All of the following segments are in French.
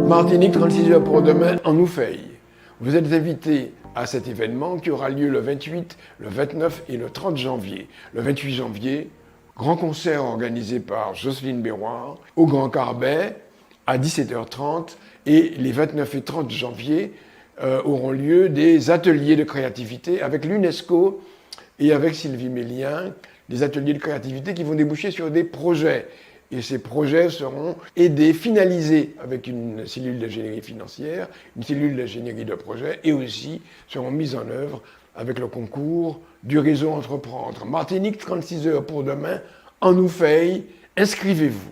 Martinique, 36 heures pour demain en Oufeil. Vous êtes invités à cet événement qui aura lieu le 28, le 29 et le 30 janvier. Le 28 janvier, grand concert organisé par Jocelyne Béroir au Grand Carbet à 17h30 et les 29 et 30 janvier auront lieu des ateliers de créativité avec l'UNESCO et avec Sylvie Mélien, des ateliers de créativité qui vont déboucher sur des projets. Et ces projets seront aidés, finalisés avec une cellule d'ingénierie financière, une cellule d'ingénierie de projet, et aussi seront mis en œuvre avec le concours du réseau Entreprendre. Martinique, 36 heures pour demain, en Oufeil, inscrivez-vous.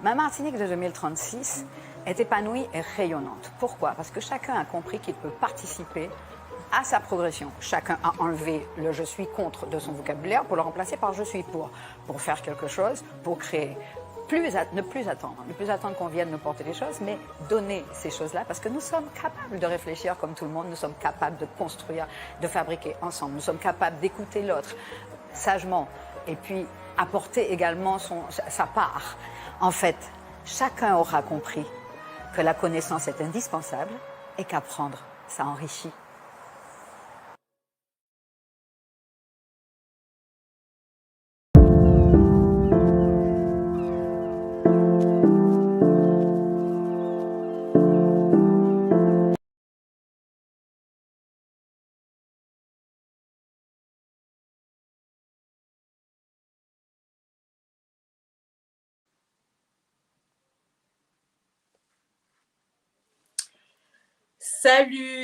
Ma Martinique de 2036 est épanouie et rayonnante. Pourquoi? Parce que chacun a compris qu'il peut participer à sa progression. Chacun a enlevé le « je suis contre » de son vocabulaire pour le remplacer par « je suis pour », pour faire quelque chose, pour créer. Ne plus attendre qu'on vienne nous porter des choses, mais donner ces choses-là, parce que nous sommes capables de réfléchir comme tout le monde, nous sommes capables de construire, de fabriquer ensemble, nous sommes capables d'écouter l'autre sagement, et puis apporter également sa part. En fait, chacun aura compris que la connaissance est indispensable et qu'apprendre, ça enrichit.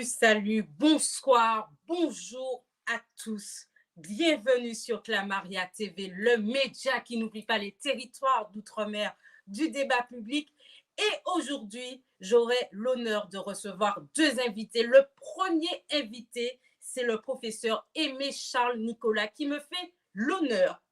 Salut, bonsoir, bonjour à tous. Bienvenue sur Clamaria TV, le média qui n'oublie pas les territoires d'outre-mer du débat public. Et aujourd'hui, j'aurai l'honneur de recevoir deux invités. Le premier invité, c'est le professeur Aimé Charles Nicolas qui me fait l'honneur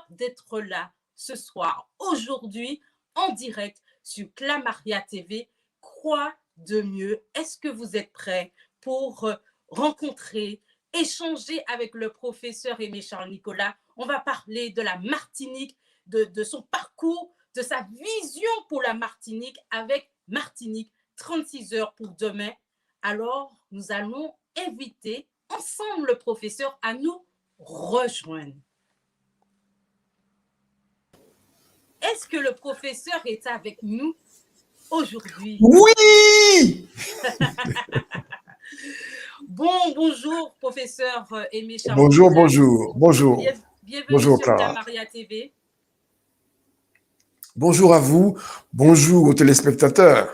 d'être là ce soir, aujourd'hui, en direct sur Clamaria TV. Quoi de mieux? Est-ce que vous êtes prêts pour rencontrer, échanger avec le professeur Aimé Charles Nicolas? On va parler de la Martinique, de son parcours, de sa vision pour la Martinique avec Martinique, 36 heures pour demain. Alors, nous allons inviter ensemble le professeur à nous rejoindre. Est-ce que le professeur est avec nous aujourd'hui? Oui. Bonjour, professeur Aimé Charles. Bonjour. Bienvenue Bonjour, sur Clara. Clamaria TV. Bonjour à vous, bonjour aux téléspectateurs.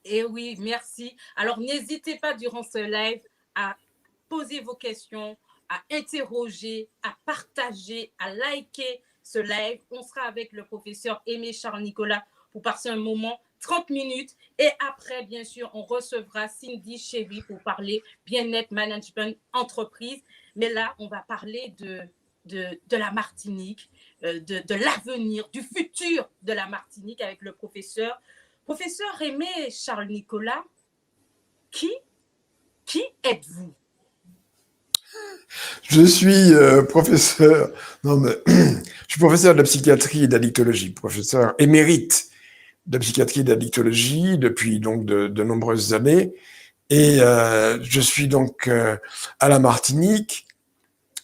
Et oui, merci. Alors, n'hésitez pas durant ce live à poser vos questions, à interroger, à partager, à liker ce live. On sera avec le professeur Aimé Charles Nicolas pour passer un moment, 30 minutes. Et après, bien sûr, on recevra Cindy Chéry pour parler bien-être, management, entreprise. Mais là, on va parler de la Martinique, de l'avenir, du futur de la Martinique avec le professeur. Professeur Aimé Charles Nicolas, qui êtes-vous? Je suis professeur, je suis professeur de psychiatrie et d'addictologie, professeur émérite de psychiatrie et d'addictologie depuis donc de nombreuses années. Et je suis donc à la Martinique,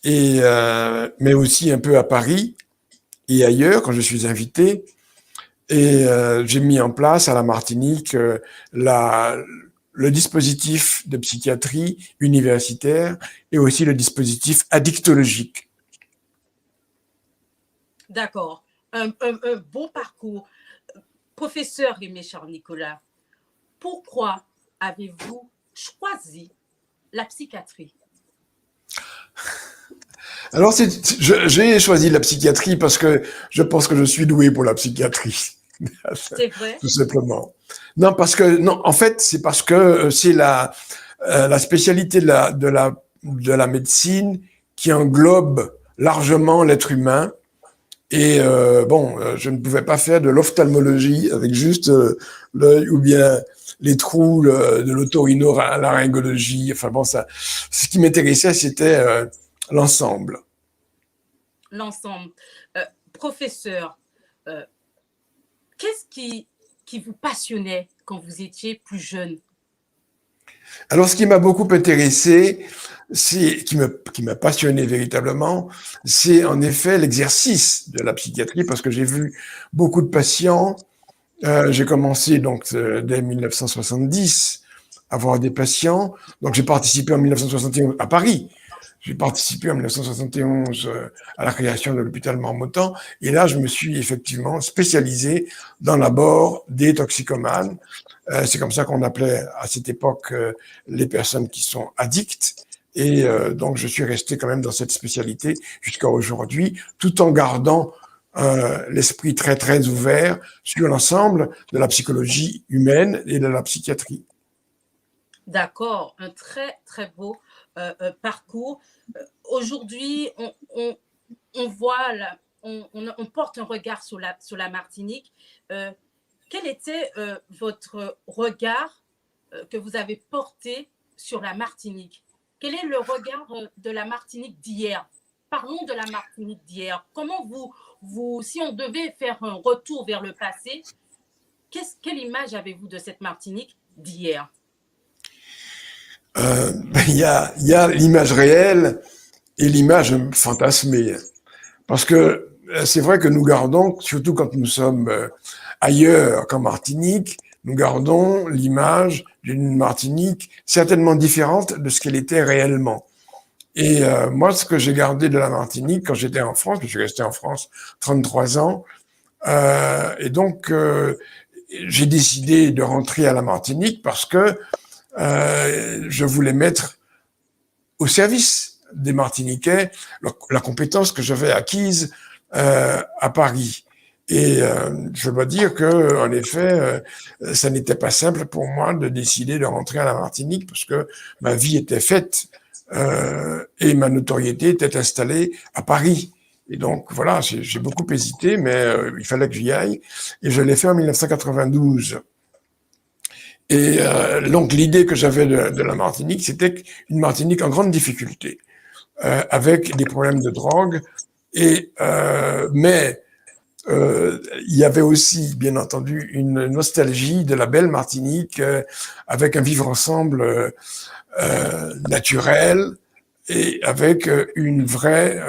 mais aussi un peu à Paris et ailleurs quand je suis invité. Et j'ai mis en place à la Martinique le dispositif de psychiatrie universitaire et aussi le dispositif addictologique. D'accord. Un bon parcours. Professeur Aimé Charles Nicolas, pourquoi avez-vous choisi la psychiatrie? Alors, j'ai choisi la psychiatrie parce que je pense que je suis doué pour la psychiatrie. C'est vrai? Tout simplement. Non, en fait, c'est parce que c'est la spécialité de la médecine qui englobe largement l'être humain. Et je ne pouvais pas faire de l'ophtalmologie avec juste l'œil ou bien les trous de l'otorhinolaryngologie. Enfin bon, ça, ce qui m'intéressait, c'était l'ensemble. L'ensemble. Professeur, qu'est-ce qui vous passionnait quand vous étiez plus jeune? Alors, ce qui m'a beaucoup intéressé, qui m'a passionné véritablement, c'est en effet l'exercice de la psychiatrie, parce que j'ai vu beaucoup de patients. J'ai commencé donc dès 1970 à voir des patients. Donc, j'ai participé en 1971 à Paris. J'ai participé en 1971 à la création de l'hôpital Marmottan. Et là, je me suis effectivement spécialisé dans l'abord des toxicomanes. C'est comme ça qu'on appelait à cette époque les personnes qui sont addictes. Et donc, je suis resté quand même dans cette spécialité jusqu'à aujourd'hui, tout en gardant l'esprit très, très ouvert sur l'ensemble de la psychologie humaine et de la psychiatrie. D'accord, un très, très beau parcours. Aujourd'hui, on voit, on porte un regard sur la Martinique. Quel était votre regard que vous avez porté sur la Martinique? Quel est le regard de la Martinique d'hier? Parlons de la Martinique d'hier. Comment si on devait faire un retour vers le passé, quelle image avez-vous de cette Martinique d'hier? Il y a l'image réelle et l'image fantasmée. Parce que c'est vrai que nous gardons, surtout quand nous sommes ailleurs qu'en Martinique, nous gardons l'image d'une Martinique certainement différente de ce qu'elle était réellement. Et moi, ce que j'ai gardé de la Martinique quand j'étais en France, je suis resté en France 33 ans, et donc j'ai décidé de rentrer à la Martinique parce que je voulais mettre au service des Martiniquais la compétence que j'avais acquise à Paris. Et je dois dire que, en effet, ça n'était pas simple pour moi de décider de rentrer à la Martinique parce que ma vie était faite et ma notoriété était installée à Paris. Et donc, voilà, j'ai beaucoup hésité, mais il fallait que j'y aille. Et je l'ai fait en 1992. Et donc, l'idée que j'avais de la Martinique, c'était une Martinique en grande difficulté, avec des problèmes de drogue. Mais il y avait aussi, bien entendu, une nostalgie de la belle Martinique, avec un vivre ensemble naturel et avec une vraie,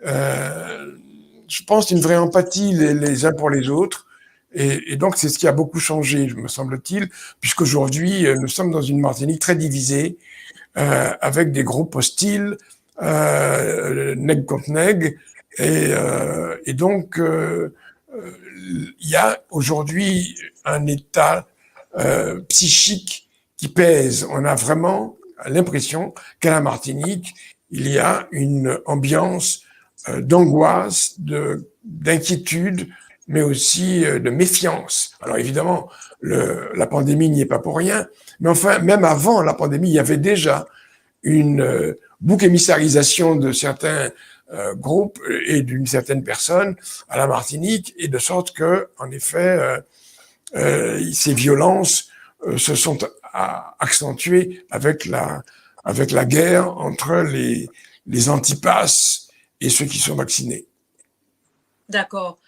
je pense, une vraie empathie les uns pour les autres. Et donc, c'est ce qui a beaucoup changé, me semble-t-il, puisqu'aujourd'hui, nous sommes dans une Martinique très divisée, avec des groupes hostiles, nègre contre nègre, et donc, il y a aujourd'hui un état psychique qui pèse. On a vraiment l'impression qu'à la Martinique, il y a une ambiance d'angoisse, d'inquiétude, mais aussi de méfiance. Alors évidemment, la pandémie n'y est pas pour rien, mais enfin, même avant la pandémie, il y avait déjà une bouc émissarisation de certains groupes et d'une certaine personne à la Martinique, et de sorte que, en effet, ces violences se sont accentuées avec la guerre entre les antipasses et ceux qui sont vaccinés. D'accord.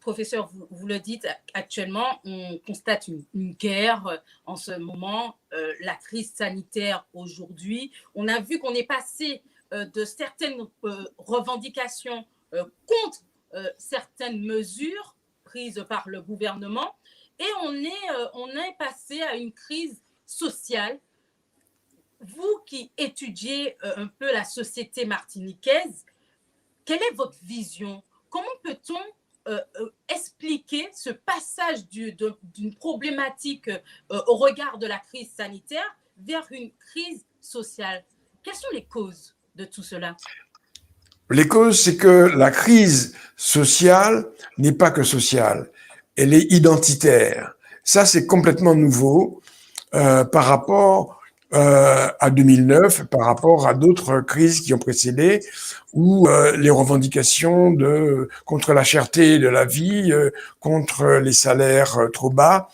Professeur, vous le dites, actuellement, on constate une guerre en ce moment, la crise sanitaire aujourd'hui. On a vu qu'on est passé de certaines revendications contre certaines mesures prises par le gouvernement et on est passé à une crise sociale. Vous qui étudiez un peu la société martiniquaise, quelle est votre vision? Comment peut-on expliquer ce passage d'une problématique au regard de la crise sanitaire vers une crise sociale? Quelles sont les causes de tout cela? Les causes, c'est que la crise sociale n'est pas que sociale, elle est identitaire. Ça, c'est complètement nouveau par rapport à 2009 par rapport à d'autres crises qui ont précédé, où les revendications contre la cherté de la vie, contre les salaires trop bas,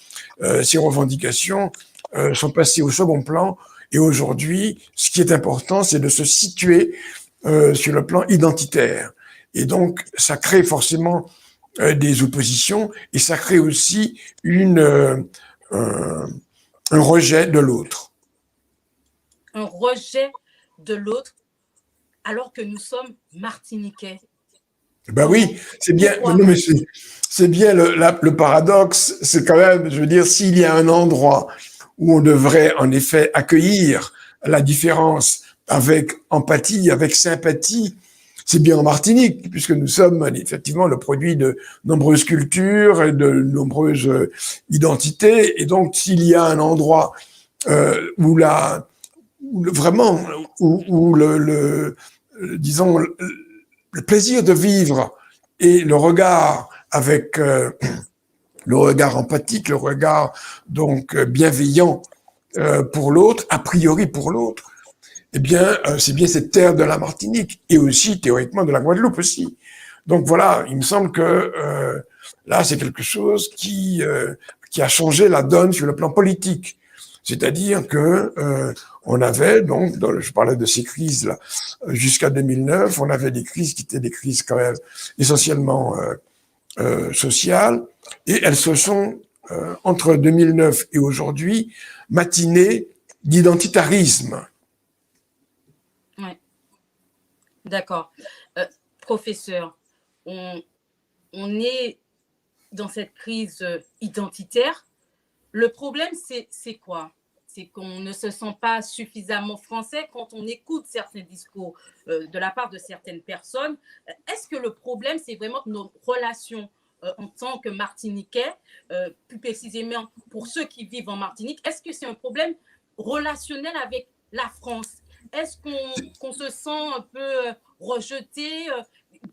ces revendications sont passées au second plan. Et aujourd'hui, ce qui est important, c'est de se situer sur le plan identitaire. Et donc, ça crée forcément des oppositions et ça crée aussi un rejet de l'autre. Un rejet de l'autre alors que nous sommes martiniquais. Ben oui, c'est bien. Non, mais c'est bien le paradoxe. C'est quand même, je veux dire, s'il y a un endroit où on devrait en effet accueillir la différence avec empathie, avec sympathie, c'est bien en Martinique, puisque nous sommes effectivement le produit de nombreuses cultures et de nombreuses identités. Et donc, s'il y a un endroit où vraiment, disons, le plaisir de vivre et le regard avec le regard empathique, le regard donc bienveillant pour l'autre, a priori pour l'autre, eh bien, c'est bien cette terre de la Martinique et aussi théoriquement de la Guadeloupe aussi. Donc voilà, il me semble que là, c'est quelque chose qui a changé la donne sur le plan politique. C'est-à-dire que on avait donc, je parlais de ces crises-là, jusqu'à 2009, on avait des crises qui étaient des crises quand même essentiellement sociales, et elles se sont, entre 2009 et aujourd'hui, matinées d'identitarisme. Oui, d'accord. Professeur, on est dans cette crise identitaire. Le problème, c'est quoi? C'est qu'on ne se sent pas suffisamment français quand on écoute certains discours de la part de certaines personnes. Est-ce que le problème, c'est vraiment nos relations en tant que Martiniquais, plus précisément pour ceux qui vivent en Martinique, est-ce que c'est un problème relationnel avec la France? Est-ce qu'on se sent un peu rejeté?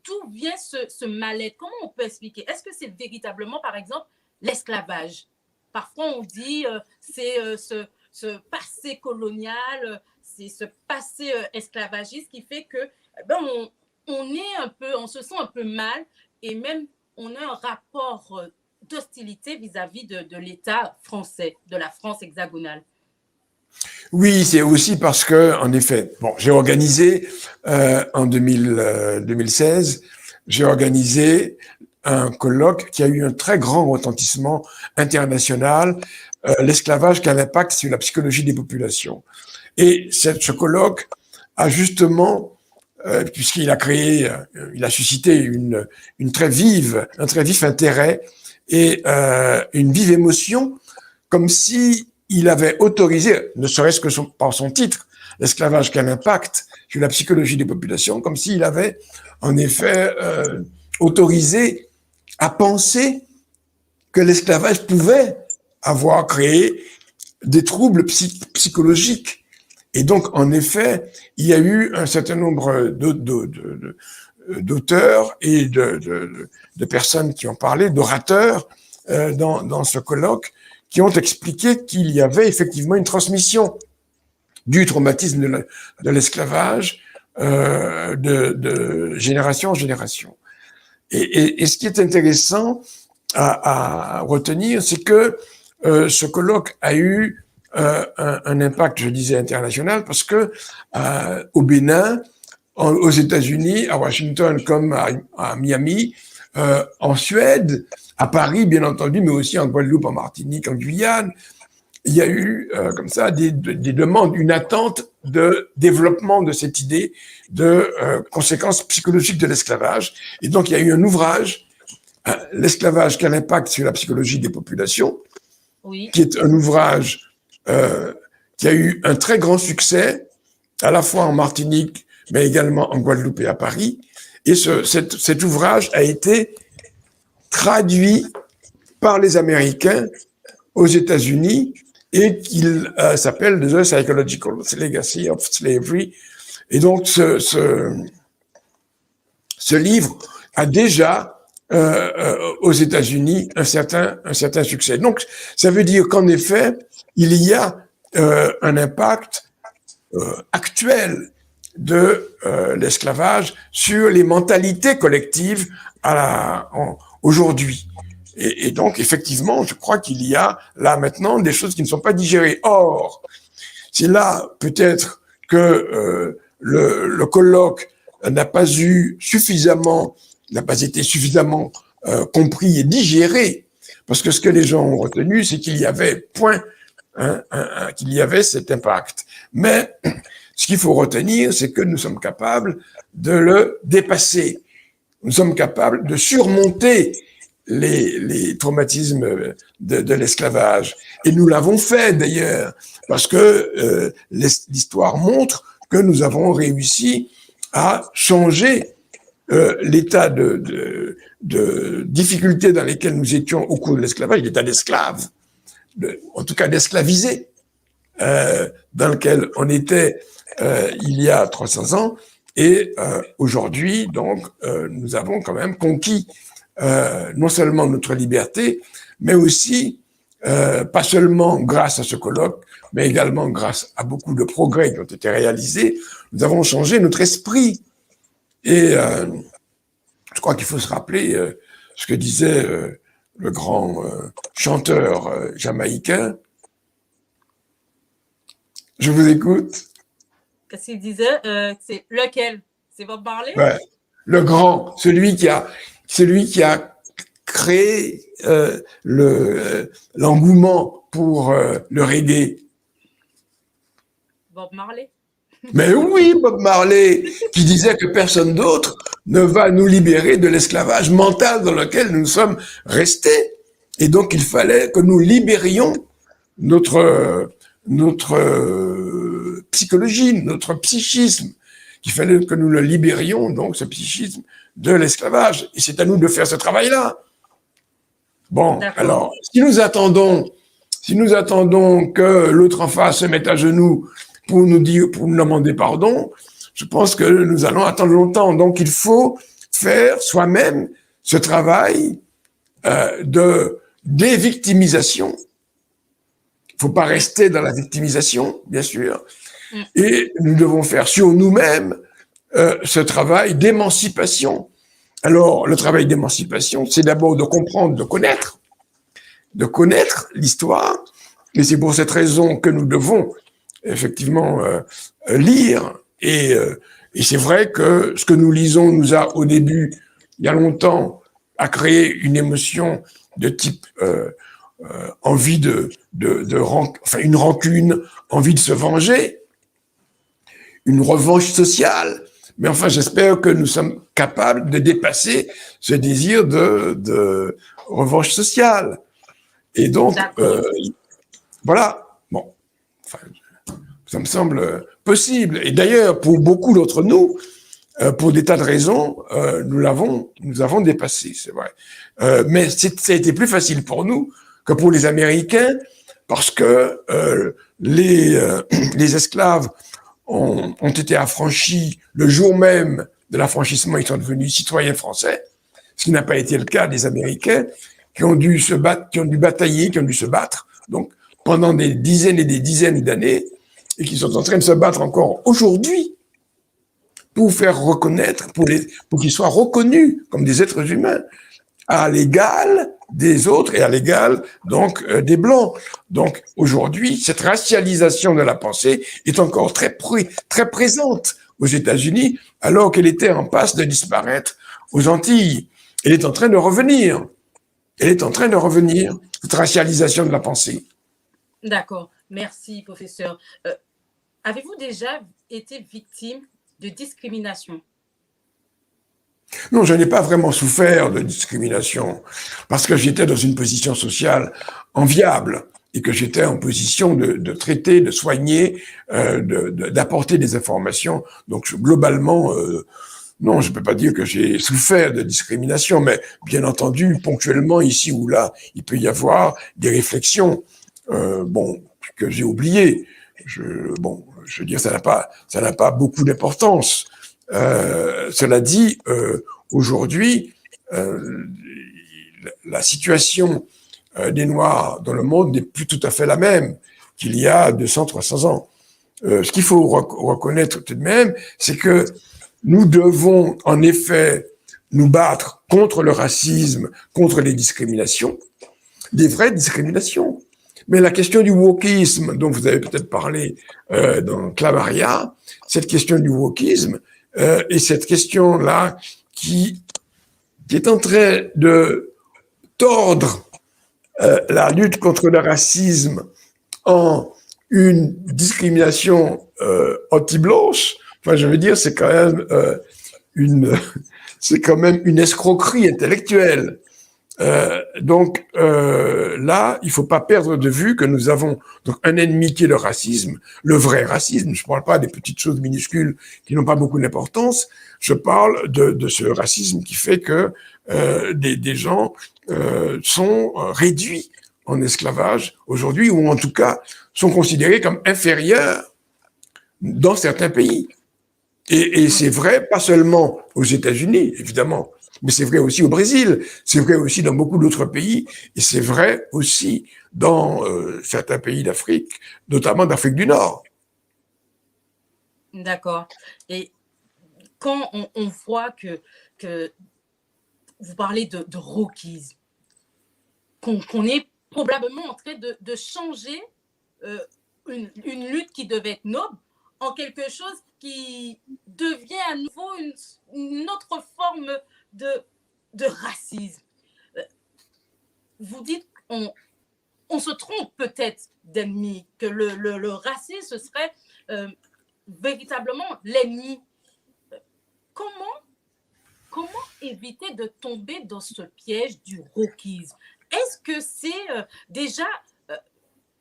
D'où vient ce mal-être? Comment on peut expliquer? Est-ce que c'est véritablement, par exemple, l'esclavage? Parfois, on dit c'est ce passé colonial, c'est ce passé esclavagiste qui fait que on se sent un peu mal et même on a un rapport d'hostilité vis-à-vis de l'État français, de la France hexagonale. Oui, c'est aussi parce que, en effet, bon, j'ai organisé en 2016, j'ai organisé un colloque qui a eu un très grand retentissement international, l'esclavage, quel impact sur la psychologie des populations. Et ce colloque a justement, puisqu'il a créé, il a suscité un très vif intérêt et une vive émotion, comme si il avait autorisé, ne serait-ce que par son titre, l'esclavage, quel impact sur la psychologie des populations, comme s'il avait en effet autorisé à penser que l'esclavage pouvait avoir créé des troubles psychologiques. Et donc, en effet, il y a eu un certain nombre d'auteurs et de personnes qui ont parlé, d'orateurs dans ce colloque, qui ont expliqué qu'il y avait effectivement une transmission du traumatisme de l'esclavage de génération en génération. Et ce qui est intéressant à retenir, c'est que ce colloque a eu un impact, je disais, international, parce que au Bénin, aux États-Unis, à Washington comme à Miami, en Suède, à Paris, bien entendu, mais aussi en Guadeloupe, en Martinique, en Guyane, il y a eu comme ça des demandes, une attente de développement de cette idée de conséquences psychologiques de l'esclavage. Et donc, il y a eu un ouvrage, L'esclavage, quel impact sur la psychologie des populations, oui, qui est un ouvrage qui a eu un très grand succès, à la fois en Martinique, mais également en Guadeloupe et à Paris. Et cet ouvrage a été traduit par les Américains aux États-Unis et qu'il s'appelle The Psychological Legacy of Slavery. Et donc, ce livre a déjà aux États-Unis un certain succès. Donc, ça veut dire qu'en effet, il y a un impact actuel de l'esclavage sur les mentalités collectives aujourd'hui. Et donc, effectivement, je crois qu'il y a là maintenant des choses qui ne sont pas digérées. Or, c'est là peut-être que le colloque n'a pas été suffisamment compris et digéré, parce que ce que les gens ont retenu, c'est qu'il y avait qu'il y avait cet impact. Mais ce qu'il faut retenir, c'est que nous sommes capables de le dépasser. Nous sommes capables de surmonter les traumatismes de l'esclavage. Et nous l'avons fait d'ailleurs, parce que l'histoire montre que nous avons réussi à changer l'état de difficulté dans lesquels nous étions au cours de l'esclavage, l'état d'esclave, en tout cas d'esclavisé, dans lequel on était il y a 300 ans. Et aujourd'hui, donc, nous avons quand même conquis non seulement notre liberté, mais aussi, pas seulement grâce à ce colloque, mais également grâce à beaucoup de progrès qui ont été réalisés, nous avons changé notre esprit. Et je crois qu'il faut se rappeler ce que disait le grand chanteur jamaïcain. Je vous écoute. Qu'est-ce qu'il disait? C'est lequel? C'est Bob Marley? Ouais. Le grand, celui qui a créé l'engouement pour le reggae. Bob Marley? Mais oui, Bob Marley, qui disait que personne d'autre ne va nous libérer de l'esclavage mental dans lequel nous sommes restés. Et donc, il fallait que nous libérions notre psychologie, notre psychisme, qu'il fallait que nous le libérions, donc, ce psychisme de l'esclavage. Et c'est à nous de faire ce travail-là. Bon, alors, si nous attendons que l'autre en face se mette à genoux pour nous demander pardon, je pense que nous allons attendre longtemps. Donc, il faut faire soi-même ce travail de dévictimisation. Il ne faut pas rester dans la victimisation, bien sûr. Et nous devons faire sur nous-mêmes ce travail d'émancipation. Alors, le travail d'émancipation, c'est d'abord de comprendre, de connaître l'histoire. Et c'est pour cette raison que nous devons effectivement lire. Et c'est vrai que ce que nous lisons nous a, au début, il y a longtemps, a créé une émotion de type envie une rancune, envie de se venger, une revanche sociale. Mais enfin, j'espère que nous sommes capables de dépasser ce désir de revanche sociale. Et donc, voilà. Bon, enfin, ça me semble possible. Et d'ailleurs, pour beaucoup d'entre nous, pour des tas de raisons, nous avons dépassé, c'est vrai. Mais ça a été plus facile pour nous que pour les Américains, parce que les esclaves ont été affranchis le jour même de l'affranchissement, ils sont devenus citoyens français, ce qui n'a pas été le cas des Américains, qui ont dû se battre, qui ont dû batailler, qui ont dû se battre, donc pendant des dizaines et des dizaines d'années, et qui sont en train de se battre encore aujourd'hui pour faire reconnaître, pour qu'ils soient reconnus comme des êtres humains à l'égal des autres et à l'égal donc des blancs. Donc aujourd'hui, cette racialisation de la pensée est encore très présente aux États-Unis, alors qu'elle était en passe de disparaître aux Antilles. Elle est en train de revenir. Cette racialisation de la pensée. D'accord. Merci, professeur. Avez-vous déjà été victime de discrimination? Non, je n'ai pas vraiment souffert de discrimination parce que j'étais dans une position sociale enviable et que j'étais en position de traiter, de soigner, d'apporter des informations. Donc, globalement, non, je ne peux pas dire que j'ai souffert de discrimination, mais bien entendu, ponctuellement, ici ou là, il peut y avoir des réflexions, que j'ai oubliées. Je veux dire, ça n'a pas beaucoup d'importance. Cela dit, aujourd'hui, la situation des Noirs dans le monde n'est plus tout à fait la même. qu'il y a 200, 300 ans. Ce qu'il faut reconnaître tout de même, c'est que nous devons en effet nous battre contre le racisme, contre les discriminations, des vraies discriminations. Mais la question du wokisme, dont vous avez peut-être parlé dans Clamaria, cette question du wokisme, et cette question-là qui est en train de tordre la lutte contre le racisme en une discrimination anti-blanche, enfin, je veux dire, c'est quand même une escroquerie intellectuelle. Donc là, il ne faut pas perdre de vue que nous avons donc un ennemi qui est le racisme, le vrai racisme. Je ne parle pas des petites choses minuscules qui n'ont pas beaucoup d'importance. Je parle de ce racisme qui fait que des gens sont réduits en esclavage aujourd'hui, ou en tout cas sont considérés comme inférieurs dans certains pays. Et c'est vrai, pas seulement aux États-Unis, évidemment, mais c'est vrai aussi au Brésil, c'est vrai aussi dans beaucoup d'autres pays, et c'est vrai aussi dans certains pays d'Afrique, notamment d'Afrique du Nord. D'accord. Et quand on voit que vous parlez de rockies, qu'on est probablement en train de changer une lutte qui devait être noble en quelque chose qui devient à nouveau une autre forme de racisme. Vous dites on se trompe peut-être d'ennemi, que le racisme ce serait véritablement l'ennemi. Comment éviter de tomber dans ce piège du wokisme? Est-ce que c'est déjà...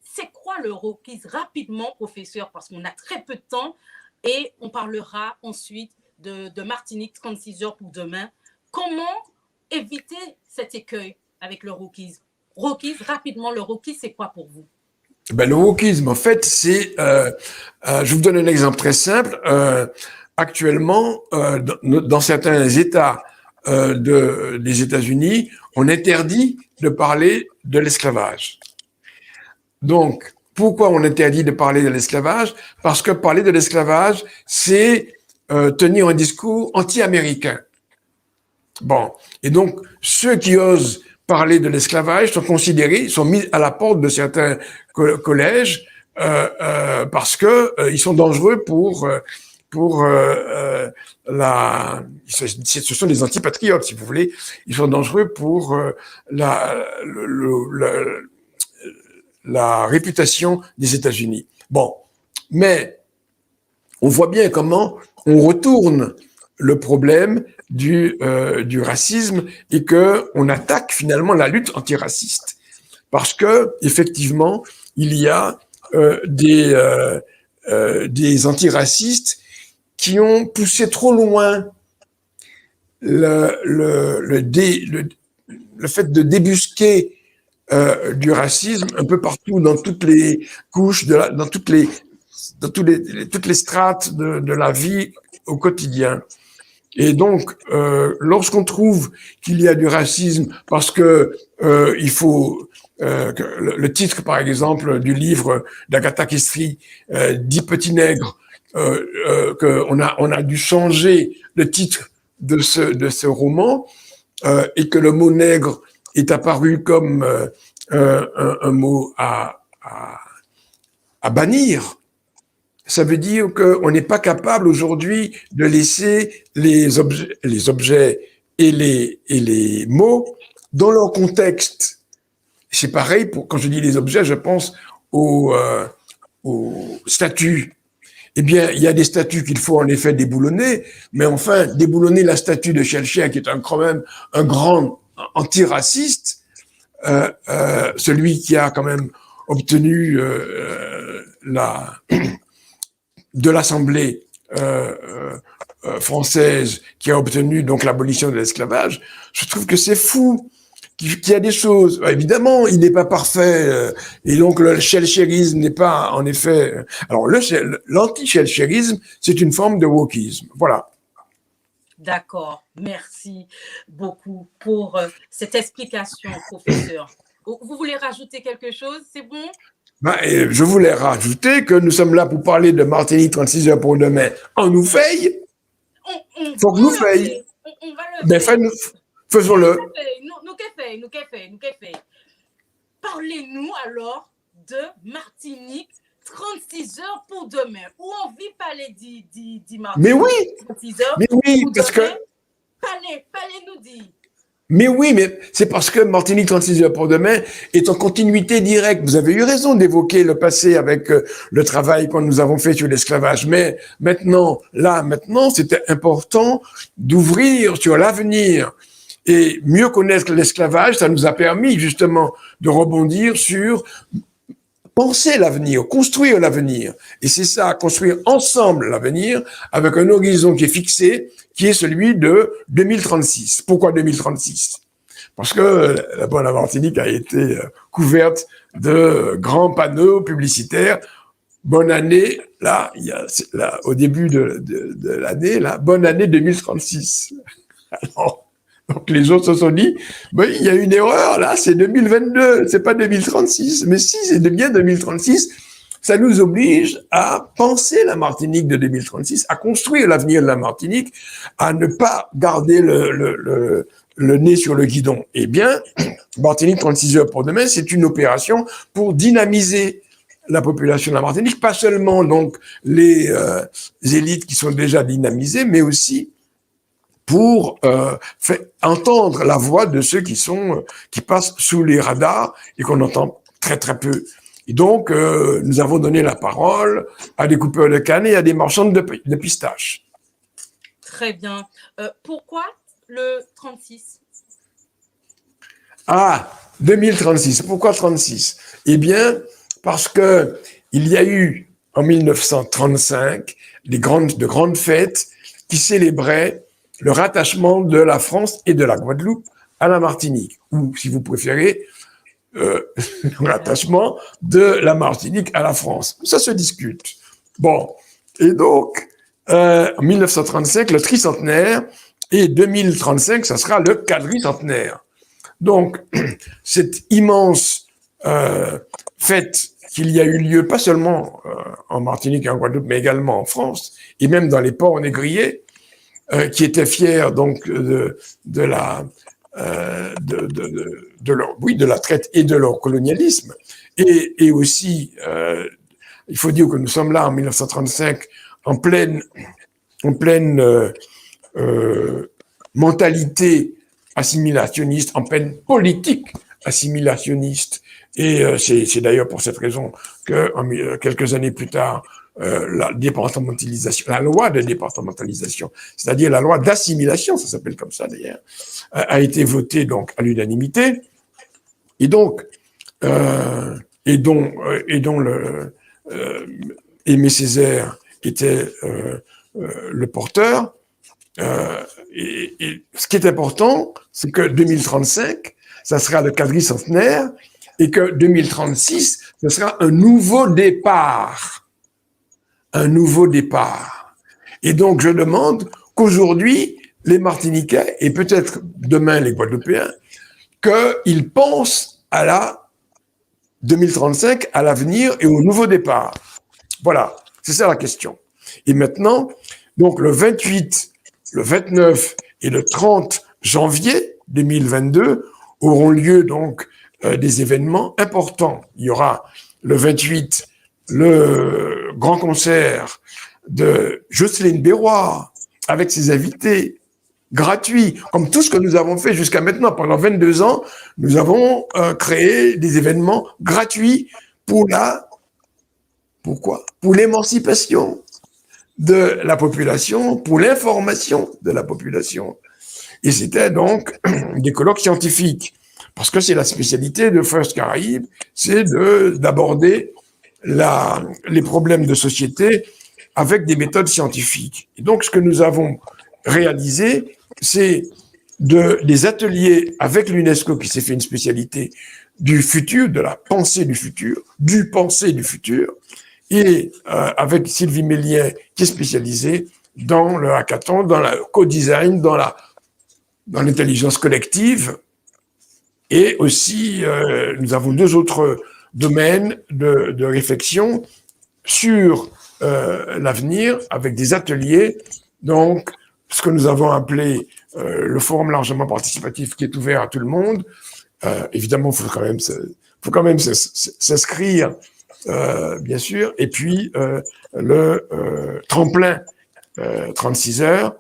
c'est quoi le wokisme? Rapidement, professeur, parce qu'on a très peu de temps et on parlera ensuite de Martinique 36 heures pour demain. Comment éviter cet écueil avec le wokisme? Rapidement, le wokisme, c'est quoi pour vous? Ben, le wokisme, en fait, c'est... je vous donne un exemple très simple. Actuellement, dans certains États des États-Unis, on interdit de parler de l'esclavage. Donc, pourquoi on interdit de parler de l'esclavage? Parce que parler de l'esclavage, c'est tenir un discours anti-américain. Bon, et donc, ceux qui osent parler de l'esclavage sont considérés, sont mis à la porte de certains collèges parce que ils sont dangereux pour ce sont des antipatriotes, si vous voulez. Ils sont dangereux pour la réputation des États-Unis. Bon, mais on voit bien comment on retourne le problème du racisme et que on attaque finalement la lutte antiraciste, parce que effectivement il y a des antiracistes qui ont poussé trop loin le fait de débusquer du racisme un peu partout dans toutes les couches dans toutes les strates de la vie au quotidien. Et donc, lorsqu'on trouve qu'il y a du racisme, parce que il faut le titre, par exemple, du livre d'Agatha Christie, 10 petits nègres, qu'on a dû changer le titre de ce roman, et que le mot nègre est apparu comme un mot à bannir. Ça veut dire qu'on n'est pas capable aujourd'hui de laisser les objets et les mots dans leur contexte. C'est pareil quand je dis les objets, je pense aux statues. Eh bien, il y a des statues qu'il faut en effet déboulonner, mais enfin, déboulonner la statue de Shelley, qui est quand même un grand antiraciste, celui qui a quand même obtenu de l'Assemblée française, qui a obtenu donc l'abolition de l'esclavage. Je trouve que c'est fou qu'il y a des choses. Évidemment, il n'est pas parfait, et donc le shelcherisme n'est pas, en effet... Alors, l'anti-shelcherisme, c'est une forme de wokisme. Voilà. D'accord. Merci beaucoup pour cette explication, professeur. Vous voulez rajouter quelque chose? C'est bon? Et je voulais rajouter que nous sommes là pour parler de Martinique 36 heures pour demain en nous faille. Faut que nous faille. On va Ben, faisons-le. Nous qu'est fait. Parlez-nous alors de Martinique 36 heures pour demain. Où on vit parler dit Martinique Mais oui, 36 heures mais oui, pour parce demain. que... Parlez nous dire. Mais oui, mais c'est parce que Martinique 36 heures pour demain est en continuité directe. Vous avez eu raison d'évoquer le passé avec le travail que nous avons fait sur l'esclavage. Mais maintenant, c'était important d'ouvrir sur l'avenir. Et mieux connaître l'esclavage, ça nous a permis justement de rebondir sur penser l'avenir, construire l'avenir. Et c'est ça, construire ensemble l'avenir avec un horizon qui est fixé, qui est celui de 2036. Pourquoi 2036 ? Parce que la bonne Martinique a été couverte de grands panneaux publicitaires. Bonne année, là, au début de l'année, là, bonne année 2036. Alors, donc les autres se sont dit, il y a une erreur là, c'est 2022, c'est pas 2036. Mais si c'est bien 2036, ça nous oblige à penser la Martinique de 2036, à construire l'avenir de la Martinique, à ne pas garder le nez sur le guidon. Eh bien, Martinique 36 heures pour demain, c'est une opération pour dynamiser la population de la Martinique, pas seulement donc les élites qui sont déjà dynamisées, mais aussi pour faire entendre la voix de ceux qui passent sous les radars et qu'on entend très très peu. Et donc, nous avons donné la parole à des coupeurs de canne et à des marchands de pistaches. Très bien. Pourquoi le 36 ? 2036. Pourquoi 36 ? Eh bien, parce que il y a eu en 1935 de grandes fêtes qui célébraient le rattachement de la France et de la Guadeloupe à la Martinique, ou si vous préférez, le rattachement de la Martinique à la France. Ça se discute. Bon, et donc, en 1935, le tricentenaire, et 2035, ça sera le quadricentenaire. Donc, cette immense fête qu'il y a eu lieu, pas seulement en Martinique et en Guadeloupe, mais également en France, et même dans les ports négriers, qui étaient fiers donc de la traite et de leur colonialisme, et aussi, il faut dire que nous sommes là en 1935 en pleine mentalité assimilationniste, en pleine politique assimilationniste. Et c'est d'ailleurs pour cette raison que quelques années plus tard, la loi de départementalisation, c'est-à-dire la loi d'assimilation, ça s'appelle comme ça d'ailleurs, a été votée donc à l'unanimité, et donc dont Aimé Césaire était le porteur. Et ce qui est important, c'est que 2035, ça sera le quadricentenaire, et que 2036, ce sera un nouveau départ. Un nouveau départ. Et donc, je demande qu'aujourd'hui, les Martiniquais, et peut-être demain les Guadeloupéens, qu'ils pensent à la 2035, à l'avenir et au nouveau départ. Voilà, c'est ça la question. Et maintenant, donc le 28, le 29 et le 30 janvier 2022 auront lieu donc des événements importants. Il y aura le 28 le grand concert de Jocelyne Berroir avec ses invités gratuits, comme tout ce que nous avons fait jusqu'à maintenant. Pendant 22 ans, nous avons créé des événements gratuits pour l'émancipation de la population, pour l'information de la population. Et c'était donc des colloques scientifiques, parce que c'est la spécialité de First Caraïbes, c'est d'aborder les problèmes de société avec des méthodes scientifiques. Et donc, ce que nous avons réalisé, c'est des ateliers avec l'UNESCO, qui s'est fait une spécialité du futur, de la pensée du futur, et avec Sylvie Mélien, qui est spécialisée dans le hackathon, dans le co-design, dans l'intelligence collective. Et aussi, nous avons deux autres domaines de réflexion sur l'avenir avec des ateliers, donc ce que nous avons appelé le forum largement participatif qui est ouvert à tout le monde. Évidemment, il faut quand même s'inscrire, bien sûr, et puis le tremplin 36 heures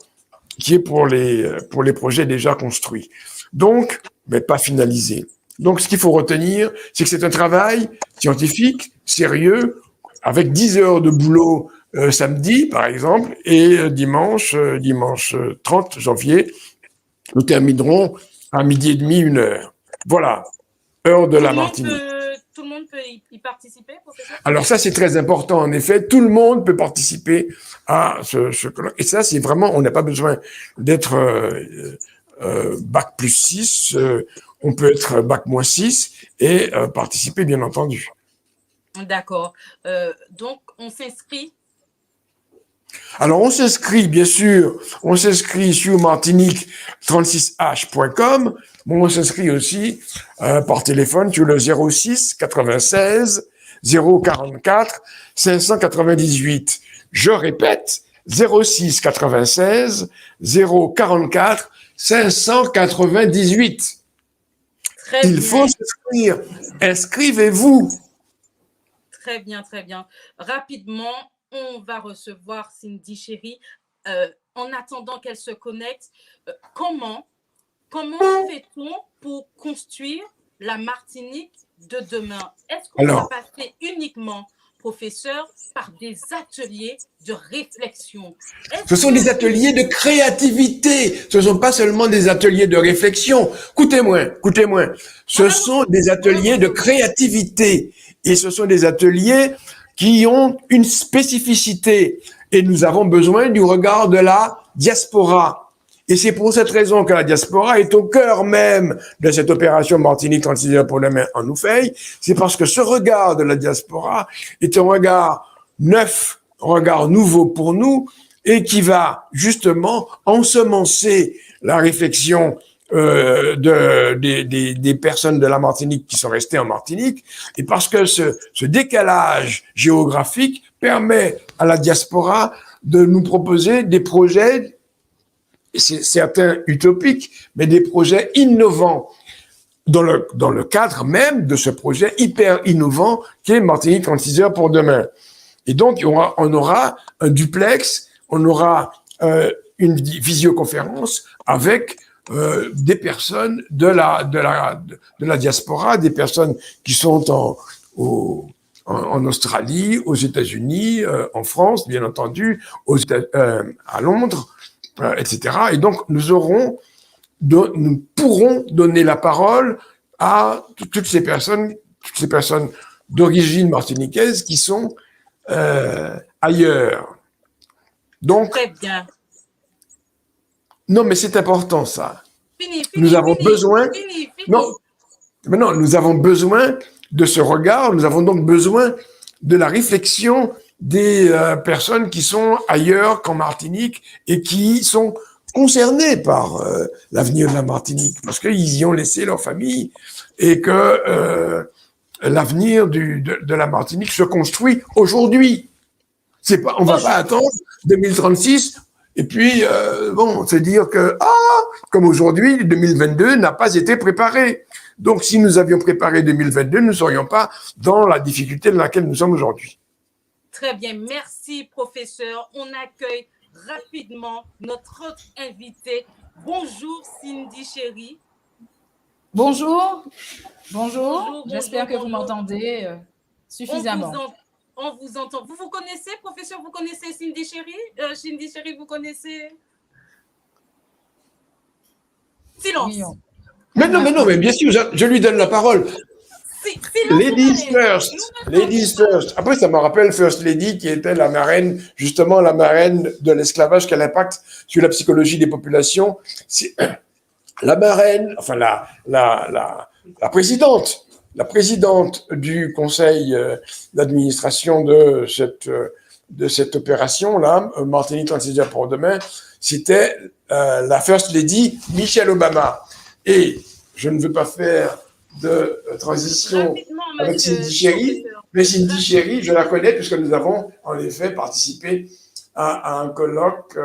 qui est pour les projets déjà construits. Donc, mais pas finalisés. Donc, ce qu'il faut retenir, c'est que c'est un travail scientifique, sérieux, avec 10 heures de boulot samedi, par exemple, et dimanche 30 janvier, nous terminerons à 12h30, 1h. Voilà, heure de la Martinique. Tout le monde peut y participer, professeur? Alors ça, c'est très important, en effet. Tout le monde peut participer à ce colloque. Et ça, c'est vraiment, on n'a pas besoin d'être bac plus 6, on peut être bac moins 6 et participer, bien entendu. D'accord. Donc, on s'inscrit? Alors, on s'inscrit, bien sûr, on s'inscrit sur martinique36h.com, mais on s'inscrit aussi par téléphone sur le 06 96 044 598. Je répète, 06 96 044 598. Il faut s'inscrire. Inscrivez-vous. Très bien, très bien. Rapidement, on va recevoir Cindy Chéri. En attendant qu'elle se connecte, comment fait-on pour construire la Martinique de demain? Est-ce qu'on va passer uniquement, professeur, par des ateliers de réflexion? Ce sont des ateliers de créativité. Ce ne sont pas seulement des ateliers de réflexion. Écoutez-moi. Ce sont des ateliers de créativité. Et ce sont des ateliers qui ont une spécificité. Et nous avons besoin du regard de la diaspora. Et c'est pour cette raison que la diaspora est au cœur même de cette opération Martinique 36 heures pour demain en Oufeil. C'est parce que ce regard de la diaspora est un regard neuf, un regard nouveau pour nous et qui va justement ensemencer la réflexion des personnes de la Martinique qui sont restées en Martinique, et parce que ce décalage géographique permet à la diaspora de nous proposer des projets, certains utopiques, mais des projets innovants, dans le cadre même de ce projet hyper innovant qui est Martinique 36 heures pour demain. Et donc, on aura un duplex, on aura une visioconférence avec des personnes de la diaspora, des personnes qui sont en Australie, aux États-Unis, en France, bien entendu, à Londres, etc. Et donc, nous pourrons donner la parole à toutes ces personnes d'origine martiniquaise qui sont ailleurs. Donc, très bien. Non, mais c'est important, ça. Nous avons besoin de ce regard, nous avons donc besoin de la réflexion des personnes qui sont ailleurs qu'en Martinique et qui sont concernées par l'avenir de la Martinique, parce qu'ils y ont laissé leur famille et que l'avenir de la Martinique se construit aujourd'hui. On va pas attendre 2036 et puis, c'est dire que, comme aujourd'hui, 2022 n'a pas été préparé. Donc, si nous avions préparé 2022, nous ne serions pas dans la difficulté dans laquelle nous sommes aujourd'hui. Très bien. Merci, professeur. On accueille rapidement notre autre invité. Bonjour, Cindy Chéri. Bonjour. J'espère que vous m'entendez suffisamment. On vous entend. Vous connaissez, professeur, vous connaissez Cindy Chéri? Cindy Chéri, vous connaissez? Silence. Oui, mais non, bien sûr, je lui donne la parole. Ladies first. Après, ça me rappelle First Lady, qui était la marraine de l'esclavage, quel impact sur la psychologie des populations. C'est la marraine, enfin la présidente du conseil d'administration de cette opération-là, Martinique 36 heures pour demain, c'était la First Lady Michelle Obama. Et je ne veux pas faire de transition Rapidement, avec monsieur Cindy Chéry. professeur. Mais Cindy Chéry, je la connais puisque nous avons en effet participé à un colloque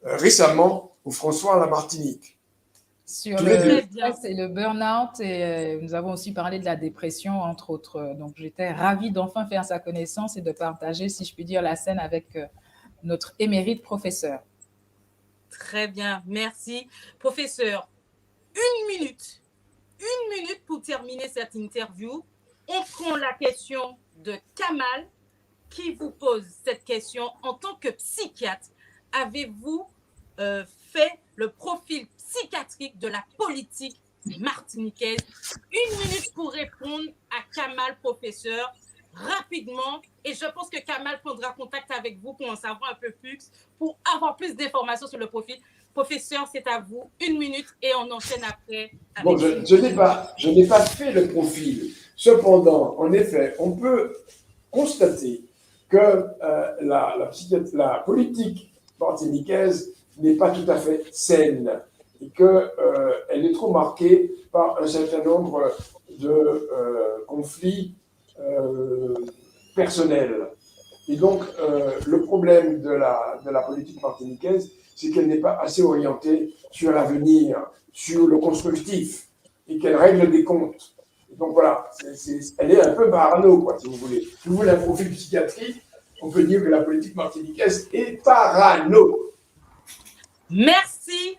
récemment au François à la Martinique. Sur Tous le les deux. stress et le burn-out, et nous avons aussi parlé de la dépression, entre autres. Donc, j'étais ravie d'enfin faire sa connaissance et de partager, si je puis dire, la scène avec notre émérite professeur. Très bien, merci. Professeur, une minute pour terminer cette interview. On prend la question de Kamal qui vous pose cette question. En tant que psychiatre, avez-vous fait le profil psychiatrique de la politique martiniquaise? Une minute pour répondre à Kamal, professeur, rapidement. Et je pense que Kamal prendra contact avec vous pour en savoir un peu plus, pour avoir plus d'informations sur le profil. Professeur, c'est à vous. Une minute et on enchaîne après. Bon, je n'ai pas fait le profil. Cependant, en effet, on peut constater que la politique martiniquaise n'est pas tout à fait saine et qu'elle est trop marquée par un certain nombre de conflits personnels. Et donc, le problème de la politique martiniquaise, c'est qu'elle n'est pas assez orientée sur l'avenir, sur le constructif, et qu'elle règle des comptes. Et donc voilà, elle est un peu parano, quoi, si vous voulez. Si vous voulez un profil psychiatrique, on peut dire que la politique martiniquaise est parano. Merci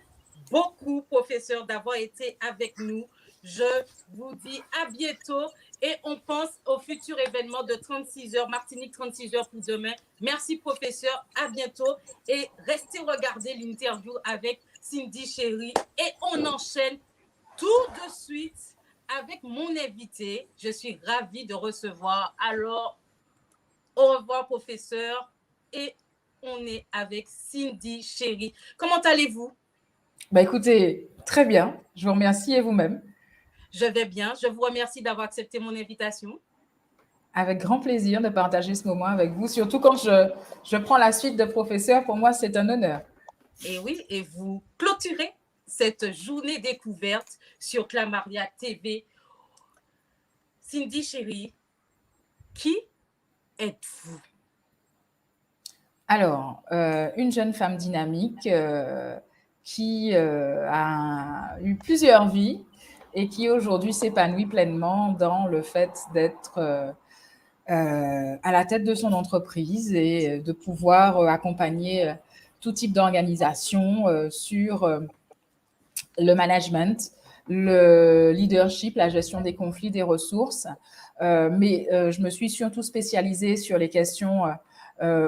beaucoup, professeur, d'avoir été avec nous. Je vous dis à bientôt et on pense au futur événement de 36 heures, Martinique 36 heures pour demain. Merci, professeur, à bientôt et restez regarder l'interview avec Cindy Chéry et on enchaîne tout de suite avec mon invité. Je suis ravie de recevoir. Alors, au revoir, professeur, et on est avec Cindy Chéry. Comment allez-vous? Écoutez, très bien. Je vous remercie et vous-même. Je vais bien. Je vous remercie d'avoir accepté mon invitation. Avec grand plaisir de partager ce moment avec vous, surtout quand je prends la suite de professeur. Pour moi, c'est un honneur. Et oui, et vous clôturez cette journée découverte sur Clamaria TV. Cindy Chéry, qui êtes-vous? Alors, une jeune femme dynamique qui a eu plusieurs vies et qui aujourd'hui s'épanouit pleinement dans le fait d'être à la tête de son entreprise et de pouvoir accompagner tout type d'organisation sur le management, le leadership, la gestion des conflits, des ressources. Mais je me suis surtout spécialisée sur les questions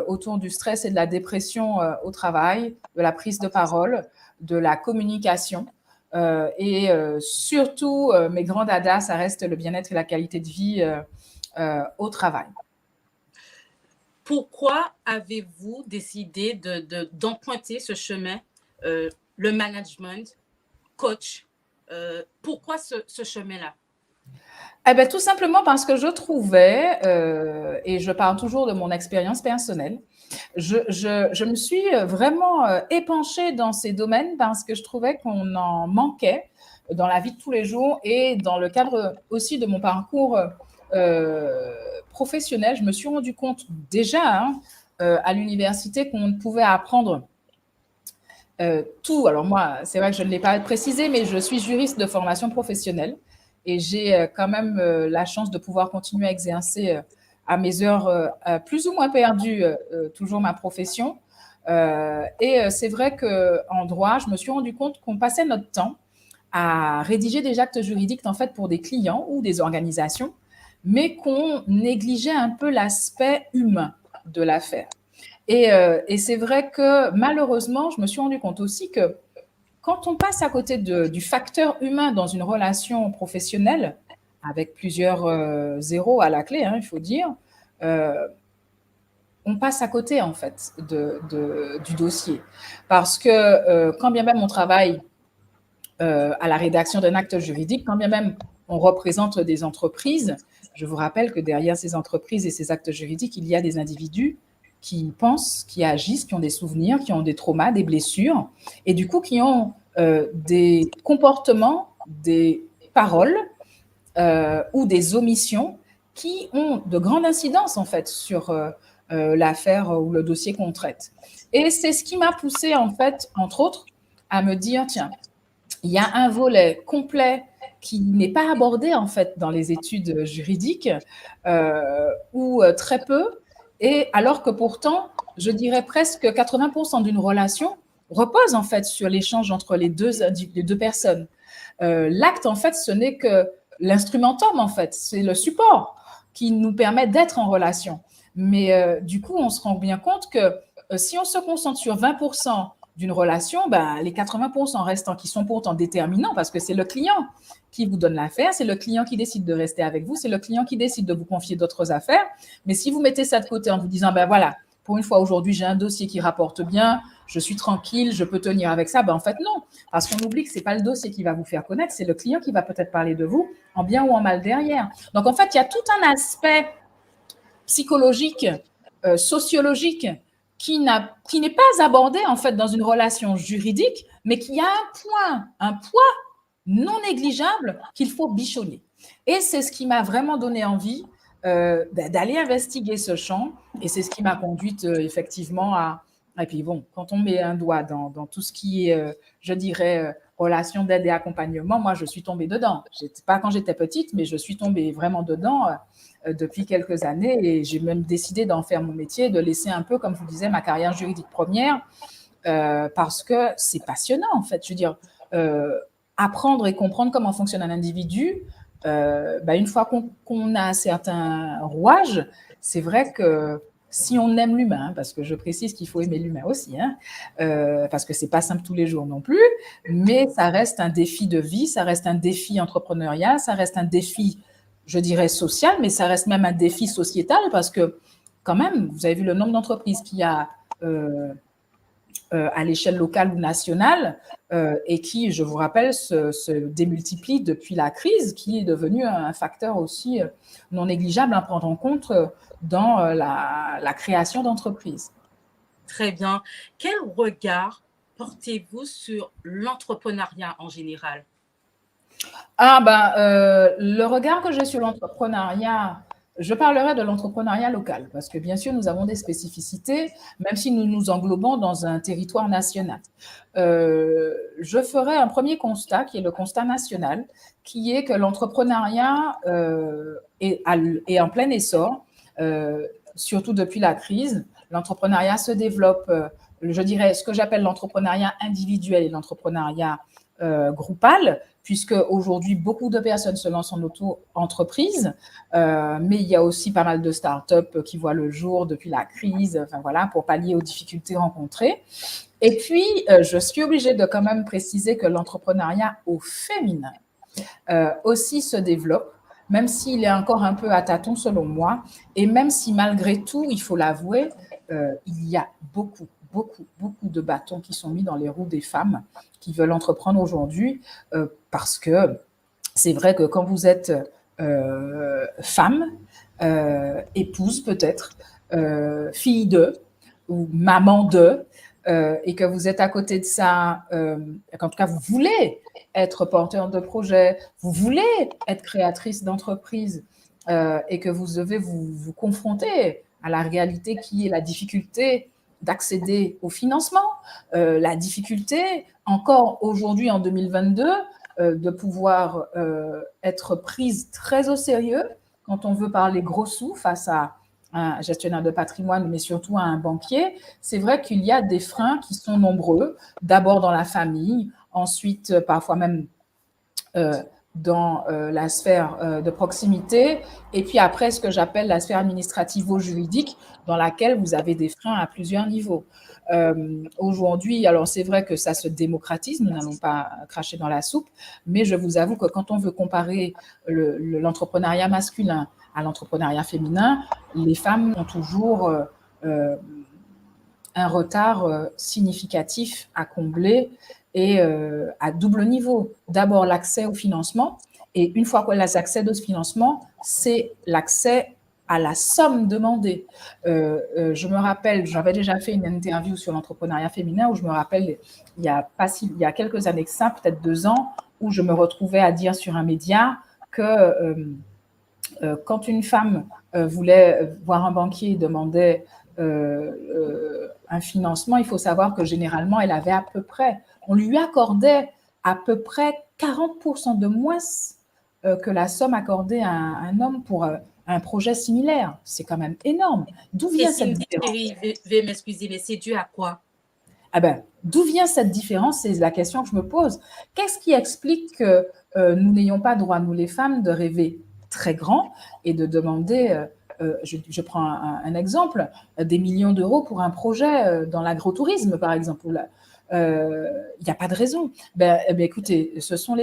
autour du stress et de la dépression au travail, de la prise de parole, de la communication. Et surtout, mes grands dadas, ça reste le bien-être et la qualité de vie au travail. Pourquoi avez-vous décidé d'emprunter ce chemin, le management, coach? Pourquoi ce chemin-là? Eh bien, tout simplement parce que je trouvais, et je parle toujours de mon expérience personnelle, je me suis vraiment épanchée dans ces domaines parce que je trouvais qu'on en manquait dans la vie de tous les jours et dans le cadre aussi de mon parcours professionnel. Je me suis rendu compte déjà à l'université qu'on pouvait apprendre tout. Alors moi, c'est vrai que je ne l'ai pas précisé, mais je suis juriste de formation professionnelle et j'ai quand même la chance de pouvoir continuer à exercer à mes heures plus ou moins perdues toujours ma profession. Et c'est vrai qu'en droit, je me suis rendu compte qu'on passait notre temps à rédiger des actes juridiques en fait pour des clients ou des organisations, mais qu'on négligeait un peu l'aspect humain de l'affaire. Et c'est vrai que malheureusement, je me suis rendu compte aussi que quand on passe à côté du facteur humain dans une relation professionnelle, avec plusieurs zéros à la clé, il faut dire, on passe à côté en fait du dossier. Parce que quand bien même on travaille à la rédaction d'un acte juridique, quand bien même on représente des entreprises, je vous rappelle que derrière ces entreprises et ces actes juridiques, il y a des individus qui pensent, qui agissent, qui ont des souvenirs, qui ont des traumas, des blessures, et du coup qui ont des comportements, des paroles ou des omissions qui ont de grandes incidences en fait sur l'affaire ou le dossier qu'on traite. Et c'est ce qui m'a poussée en fait, entre autres, à me dire, tiens, il y a un volet complet qui n'est pas abordé en fait dans les études juridiques ou très peu, et alors que pourtant, je dirais presque 80% d'une relation repose en fait sur l'échange entre les deux personnes. L'acte en fait, ce n'est que l'instrumentum en fait, c'est le support qui nous permet d'être en relation. Mais du coup, on se rend bien compte que si on se concentre sur 20% d'une relation, ben, les 80% restants qui sont pourtant déterminants, parce que c'est le client qui vous donne l'affaire, c'est le client qui décide de rester avec vous, c'est le client qui décide de vous confier d'autres affaires. Mais si vous mettez ça de côté en vous disant, ben voilà, pour une fois aujourd'hui, j'ai un dossier qui rapporte bien, je suis tranquille, je peux tenir avec ça, ben en fait non, parce qu'on oublie que ce n'est pas le dossier qui va vous faire connaître, c'est le client qui va peut-être parler de vous en bien ou en mal derrière. Donc en fait, il y a tout un aspect psychologique, sociologique, qui n'est pas abordé en fait dans une relation juridique, mais qui a un poids non négligeable qu'il faut bichonner. Et c'est ce qui m'a vraiment donné envie d'aller investiguer ce champ, et c'est ce qui m'a conduite effectivement à... Et puis bon, quand on met un doigt dans tout ce qui est, je dirais, relation d'aide et accompagnement, moi je suis tombée dedans. Pas quand j'étais petite, mais je suis tombée vraiment dedans depuis quelques années, et j'ai même décidé d'en faire mon métier, de laisser un peu, comme je vous disais, ma carrière juridique première, parce que c'est passionnant en fait. Je veux dire, apprendre et comprendre comment fonctionne un individu, une fois qu'on a un certain rouage, c'est vrai que si on aime l'humain, parce que je précise qu'il faut aimer l'humain aussi, parce que c'est pas simple tous les jours non plus, mais ça reste un défi de vie, ça reste un défi entrepreneurial, ça reste un défi, je dirais, social, mais ça reste même un défi sociétal, parce que quand même, vous avez vu le nombre d'entreprises qu'il y a à l'échelle locale ou nationale, et qui, je vous rappelle, se démultiplie depuis la crise, qui est devenu un facteur aussi non négligeable à prendre en compte dans la création d'entreprises. Très bien. Quel regard portez-vous sur l'entrepreneuriat en général? Le regard que j'ai sur l'entrepreneuriat, je parlerai de l'entrepreneuriat local, parce que bien sûr, nous avons des spécificités, même si nous nous englobons dans un territoire national. Je ferai un premier constat, qui est le constat national, qui est que l'entrepreneuriat est en plein essor, surtout depuis la crise. L'entrepreneuriat se développe, je dirais, ce que j'appelle l'entrepreneuriat individuel et l'entrepreneuriat groupal, puisque aujourd'hui beaucoup de personnes se lancent en auto-entreprise, mais il y a aussi pas mal de startups qui voient le jour depuis la crise, enfin voilà, pour pallier aux difficultés rencontrées. Et puis, je suis obligée de quand même préciser que l'entrepreneuriat au féminin aussi se développe, même s'il est encore un peu à tâtons selon moi, et même si malgré tout, il faut l'avouer, il y a beaucoup de bâtons qui sont mis dans les roues des femmes qui veulent entreprendre aujourd'hui, parce que c'est vrai que quand vous êtes femme, épouse peut-être, fille de, ou maman de, et que vous êtes à côté de ça, qu'en tout cas vous voulez être porteur de projet, vous voulez être créatrice d'entreprise, et que vous devez vous confronter à la réalité qui est la difficulté d'accéder au financement, la difficulté encore aujourd'hui en 2022 de pouvoir être prise très au sérieux quand on veut parler gros sous face à un gestionnaire de patrimoine, mais surtout à un banquier. C'est vrai qu'il y a des freins qui sont nombreux, d'abord dans la famille, ensuite parfois même dans la sphère de proximité, et puis après ce que j'appelle la sphère administrativo-juridique, dans laquelle vous avez des freins à plusieurs niveaux. Aujourd'hui, alors c'est vrai que ça se démocratise, nous n'allons pas cracher dans la soupe, mais je vous avoue que quand on veut comparer l'entrepreneuriat masculin à l'entrepreneuriat féminin, les femmes ont toujours un retard significatif à combler, et à double niveau. D'abord, l'accès au financement, et une fois qu'elles accèdent au financement, c'est l'accès à la somme demandée. Je me rappelle, j'avais déjà fait une interview sur l'entrepreneuriat féminin, où je me rappelle, il y a quelques années que ça, peut-être 2 ans, où je me retrouvais à dire sur un média que quand une femme voulait voir un banquier et demandait un financement, il faut savoir que généralement, elle avait on lui accordait à peu près 40% de moins que la somme accordée à un homme pour un projet similaire. C'est quand même énorme. D'où vient cette différence? Veuillez m'excuser, mais c'est dû à quoi? Ah ben, d'où vient cette différence? C'est la question que je me pose. Qu'est-ce qui explique que nous n'ayons pas droit, nous les femmes, de rêver très grand et de demander, je prends un exemple, des millions d'euros pour un projet dans l'agrotourisme, par exemple. Il n'y a pas de raison. Écoutez, ce sont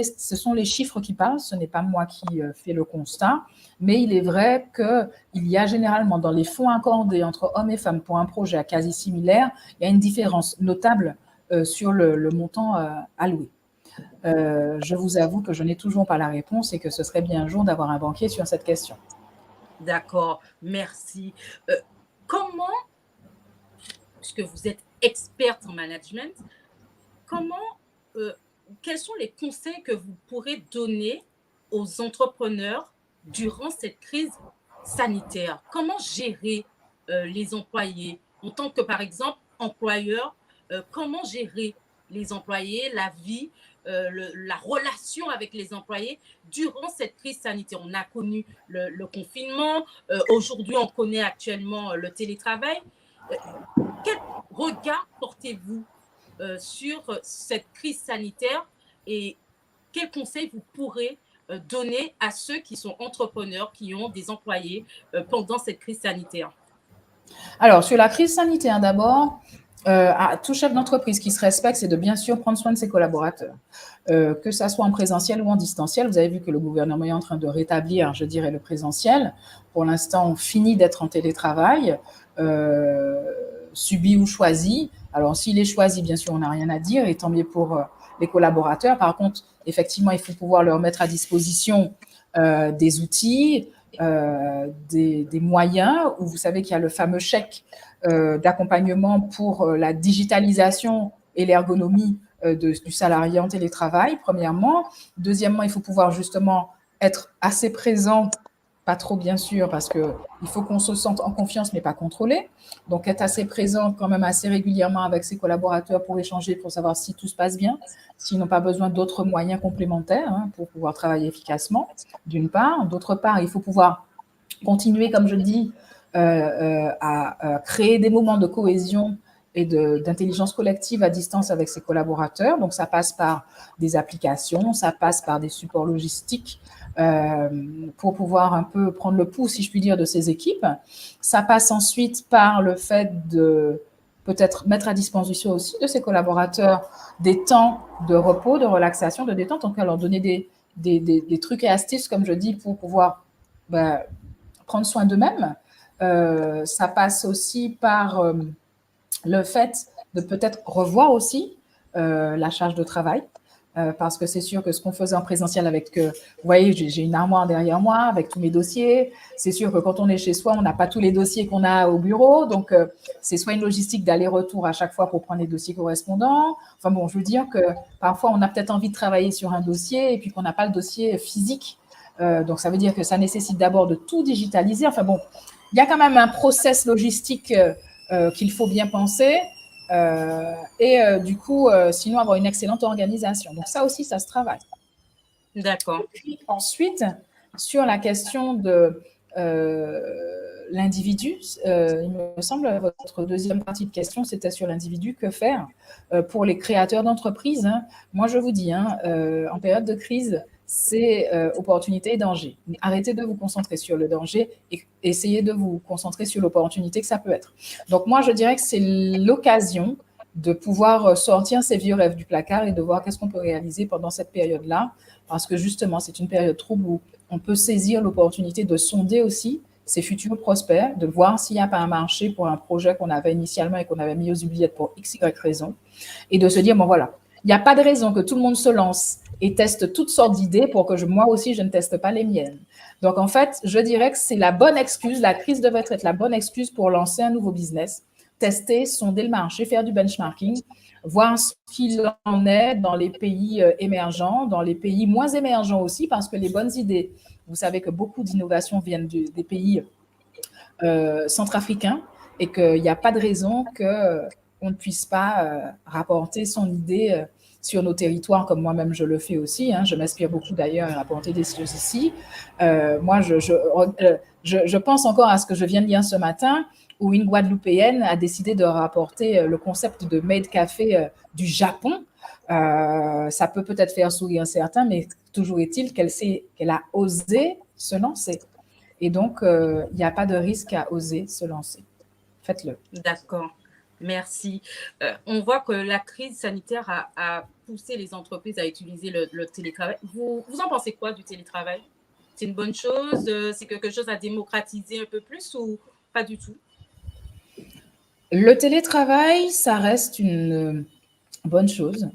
les chiffres qui parlent, ce n'est pas moi qui fais le constat, mais il est vrai qu'il y a généralement dans les fonds accordés entre hommes et femmes pour un projet quasi similaire, il y a une différence notable sur le montant alloué. Je vous avoue que je n'ai toujours pas la réponse et que ce serait bien un jour d'avoir un banquier sur cette question. D'accord, merci. Comment, puisque vous êtes experte en management, quels sont les conseils que vous pourrez donner aux entrepreneurs durant cette crise sanitaire? Comment gérer les employés en tant que, par exemple, employeur? Comment gérer les employés, la vie, la relation avec les employés durant cette crise sanitaire? On a connu le confinement, aujourd'hui on connaît actuellement le télétravail. Quel regard portez-vous sur cette crise sanitaire et quels conseils vous pourrez donner à ceux qui sont entrepreneurs, qui ont des employés pendant cette crise sanitaire? Alors, sur la crise sanitaire, d'abord, à tout chef d'entreprise qui se respecte, c'est de bien sûr prendre soin de ses collaborateurs. Que ça soit en présentiel ou en distanciel, vous avez vu que le gouvernement est en train de rétablir, je dirais, le présentiel. Pour l'instant, on finit d'être en télétravail, subi ou choisi. Alors, s'il est choisi, bien sûr, on n'a rien à dire, et tant mieux pour les collaborateurs. Par contre, effectivement, il faut pouvoir leur mettre à disposition des outils, des moyens, où vous savez qu'il y a le fameux chèque d'accompagnement pour la digitalisation et l'ergonomie du salarié en télétravail, premièrement. Deuxièmement, il faut pouvoir justement être assez présent, pas trop bien sûr, parce qu'il faut qu'on se sente en confiance, mais pas contrôlé. Donc, être assez présent quand même assez régulièrement avec ses collaborateurs pour échanger, pour savoir si tout se passe bien, s'ils n'ont pas besoin d'autres moyens complémentaires pour pouvoir travailler efficacement, d'une part. D'autre part, il faut pouvoir continuer, comme je dis, à créer des moments de cohésion et d'intelligence collective à distance avec ses collaborateurs. Donc, ça passe par des applications, ça passe par des supports logistiques pour pouvoir un peu prendre le pouls, si je puis dire, de ces équipes. Ça passe ensuite par le fait de peut-être mettre à disposition aussi de ses collaborateurs des temps de repos, de relaxation, de détente, en tout cas leur donner des trucs et astuces, comme je dis, pour pouvoir prendre soin d'eux-mêmes. Ça passe aussi par le fait de peut-être revoir aussi la charge de travail, parce que c'est sûr que ce qu'on faisait en présentiel avec, vous voyez, j'ai une armoire derrière moi avec tous mes dossiers. C'est sûr que quand on est chez soi, on n'a pas tous les dossiers qu'on a au bureau. Donc, c'est soit une logistique d'aller-retour à chaque fois pour prendre les dossiers correspondants. Enfin bon, je veux dire que parfois, on a peut-être envie de travailler sur un dossier et puis qu'on n'a pas le dossier physique. Donc, ça veut dire que ça nécessite d'abord de tout digitaliser. Enfin bon, il y a quand même un process logistique qu'il faut bien penser. Du coup, sinon avoir une excellente organisation. Donc ça aussi, ça se travaille. D'accord. Et puis ensuite, sur la question de l'individu, il me semble, votre deuxième partie de question, c'était sur l'individu. Que faire pour les créateurs d'entreprises, Moi, je vous dis, en période de crise, c'est opportunité et danger. Mais arrêtez de vous concentrer sur le danger et essayez de vous concentrer sur l'opportunité que ça peut être. Donc, moi, je dirais que c'est l'occasion de pouvoir sortir ces vieux rêves du placard et de voir qu'est-ce qu'on peut réaliser pendant cette période-là, parce que justement, c'est une période trouble où on peut saisir l'opportunité de sonder aussi ces futurs prospects, de voir s'il n'y a pas un marché pour un projet qu'on avait initialement et qu'on avait mis aux oubliettes pour x, y raison, et de se dire, bon voilà, il n'y a pas de raison que tout le monde se lance et teste toutes sortes d'idées pour que moi aussi, je ne teste pas les miennes. Donc, en fait, je dirais que c'est la bonne excuse, la crise devrait être la bonne excuse pour lancer un nouveau business, tester, sonder le marché, faire du benchmarking, voir ce qu'il en est dans les pays émergents, dans les pays moins émergents aussi, parce que les bonnes idées, vous savez que beaucoup d'innovations viennent des pays centrafricains et qu'il n'y a pas de raison qu'on ne puisse pas rapporter son idée sur nos territoires, comme moi-même je le fais aussi. Je m'inspire beaucoup d'ailleurs à rapporter des choses ici. Moi, je pense encore à ce que je viens de dire ce matin, où une Guadeloupéenne a décidé de rapporter le concept de Made Café du Japon. Ça peut peut-être faire sourire certains, mais toujours est-il qu'elle a osé se lancer. Et donc, il n'y a pas de risque à oser se lancer. Faites-le. D'accord. Merci. On voit que la crise sanitaire a poussé les entreprises à utiliser le télétravail. Vous en pensez quoi du télétravail? C'est une bonne chose? C'est quelque chose à démocratiser un peu plus ou pas du tout? Le télétravail, ça reste une bonne chose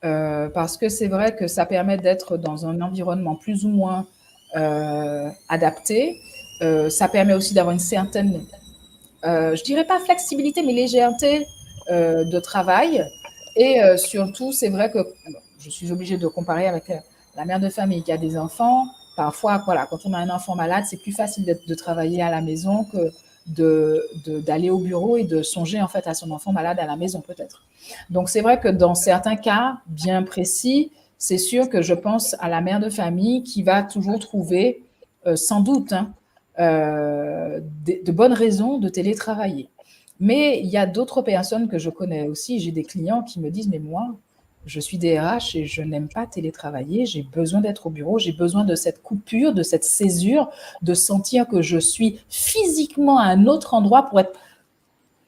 parce que c'est vrai que ça permet d'être dans un environnement plus ou moins adapté. Ça permet aussi d'avoir une certaine, je dirais pas flexibilité, mais légèreté de travail. Et surtout, c'est vrai que je suis obligée de comparer avec la mère de famille qui a des enfants. Parfois, voilà, quand on a un enfant malade, c'est plus facile de travailler à la maison que d'aller au bureau et de songer en fait à son enfant malade à la maison peut-être. Donc c'est vrai que dans certains cas bien précis, c'est sûr que je pense à la mère de famille qui va toujours trouver sans doute de bonnes raisons de télétravailler. Mais il y a d'autres personnes que je connais aussi, j'ai des clients qui me disent mais moi je suis DRH et je n'aime pas télétravailler, j'ai besoin d'être au bureau, j'ai besoin de cette coupure, de cette césure, de sentir que je suis physiquement à un autre endroit pour être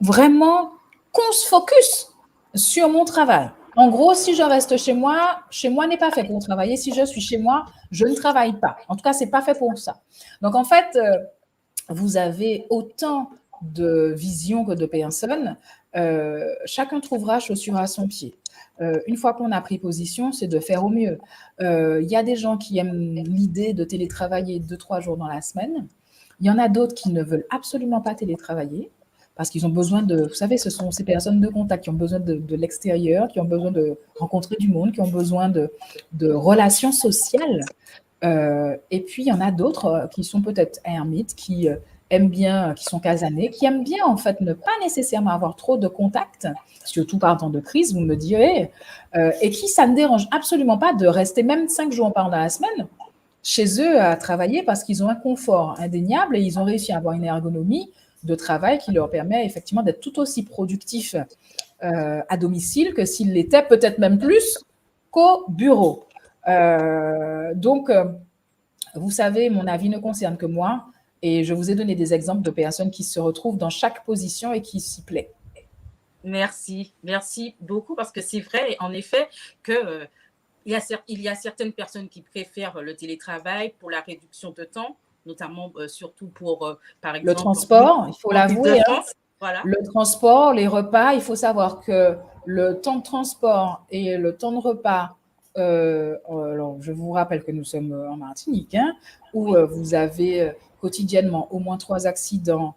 vraiment qu'on se focus sur mon travail. En gros, si je reste chez moi n'est pas fait pour travailler. Si je suis chez moi, je ne travaille pas. En tout cas, c'est pas fait pour ça. Donc, en fait, vous avez autant de visions que de personnes. Chacun trouvera chaussure à son pied. Une fois qu'on a pris position, c'est de faire au mieux. Il y a des gens qui aiment l'idée de télétravailler 2-3 jours dans la semaine. Il y en a d'autres qui ne veulent absolument pas télétravailler parce qu'ils ont besoin de, vous savez, ce sont ces personnes de contact qui ont besoin de l'extérieur, qui ont besoin de rencontrer du monde, qui ont besoin de relations sociales. Et puis, il y en a d'autres qui sont peut-être ermites, qui aiment bien, qui sont casaniers, qui aiment bien, en fait, ne pas nécessairement avoir trop de contacts, surtout par temps de crise, vous me direz, et qui, ça ne dérange absolument pas de rester même 5 jours par la semaine chez eux à travailler parce qu'ils ont un confort indéniable et ils ont réussi à avoir une ergonomie de travail qui leur permet effectivement d'être tout aussi productifs à domicile que s'ils l'étaient, peut-être même plus qu'au bureau. Donc, vous savez, mon avis ne concerne que moi et je vous ai donné des exemples de personnes qui se retrouvent dans chaque position et qui s'y plaît. Merci beaucoup parce que c'est vrai, en effet, que il y a certaines personnes qui préfèrent le télétravail pour la réduction de temps, notamment surtout pour, par exemple, le transport, il faut l'avouer. Voilà. Le transport, les repas, il faut savoir que le temps de transport et le temps de repas, alors je vous rappelle que nous sommes en Martinique, où vous avez quotidiennement au moins 3 accidents,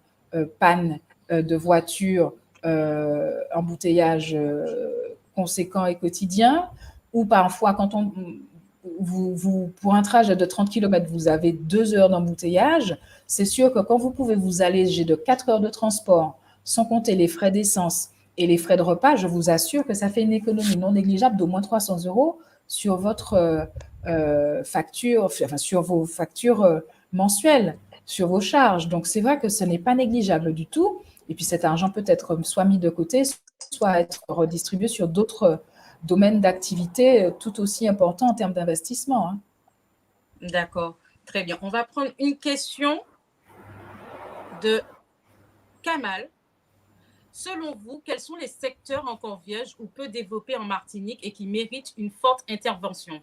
panne de voiture, embouteillage conséquent et quotidien, ou parfois quand pour un trajet de 30 km, vous avez 2 heures d'embouteillage, c'est sûr que quand vous pouvez vous alléger de 4 heures de transport, sans compter les frais d'essence et les frais de repas, je vous assure que ça fait une économie non négligeable d'au moins 300 € sur votre facture, enfin sur vos factures mensuelles, sur vos charges. Donc c'est vrai que ce n'est pas négligeable du tout. Et puis cet argent peut être soit mis de côté, soit être redistribué sur d'autres domaines d'activité tout aussi importants en termes d'investissement. D'accord, très bien. On va prendre une question de Kamal. Selon vous, quels sont les secteurs encore vierges ou peu développés en Martinique et qui méritent une forte intervention?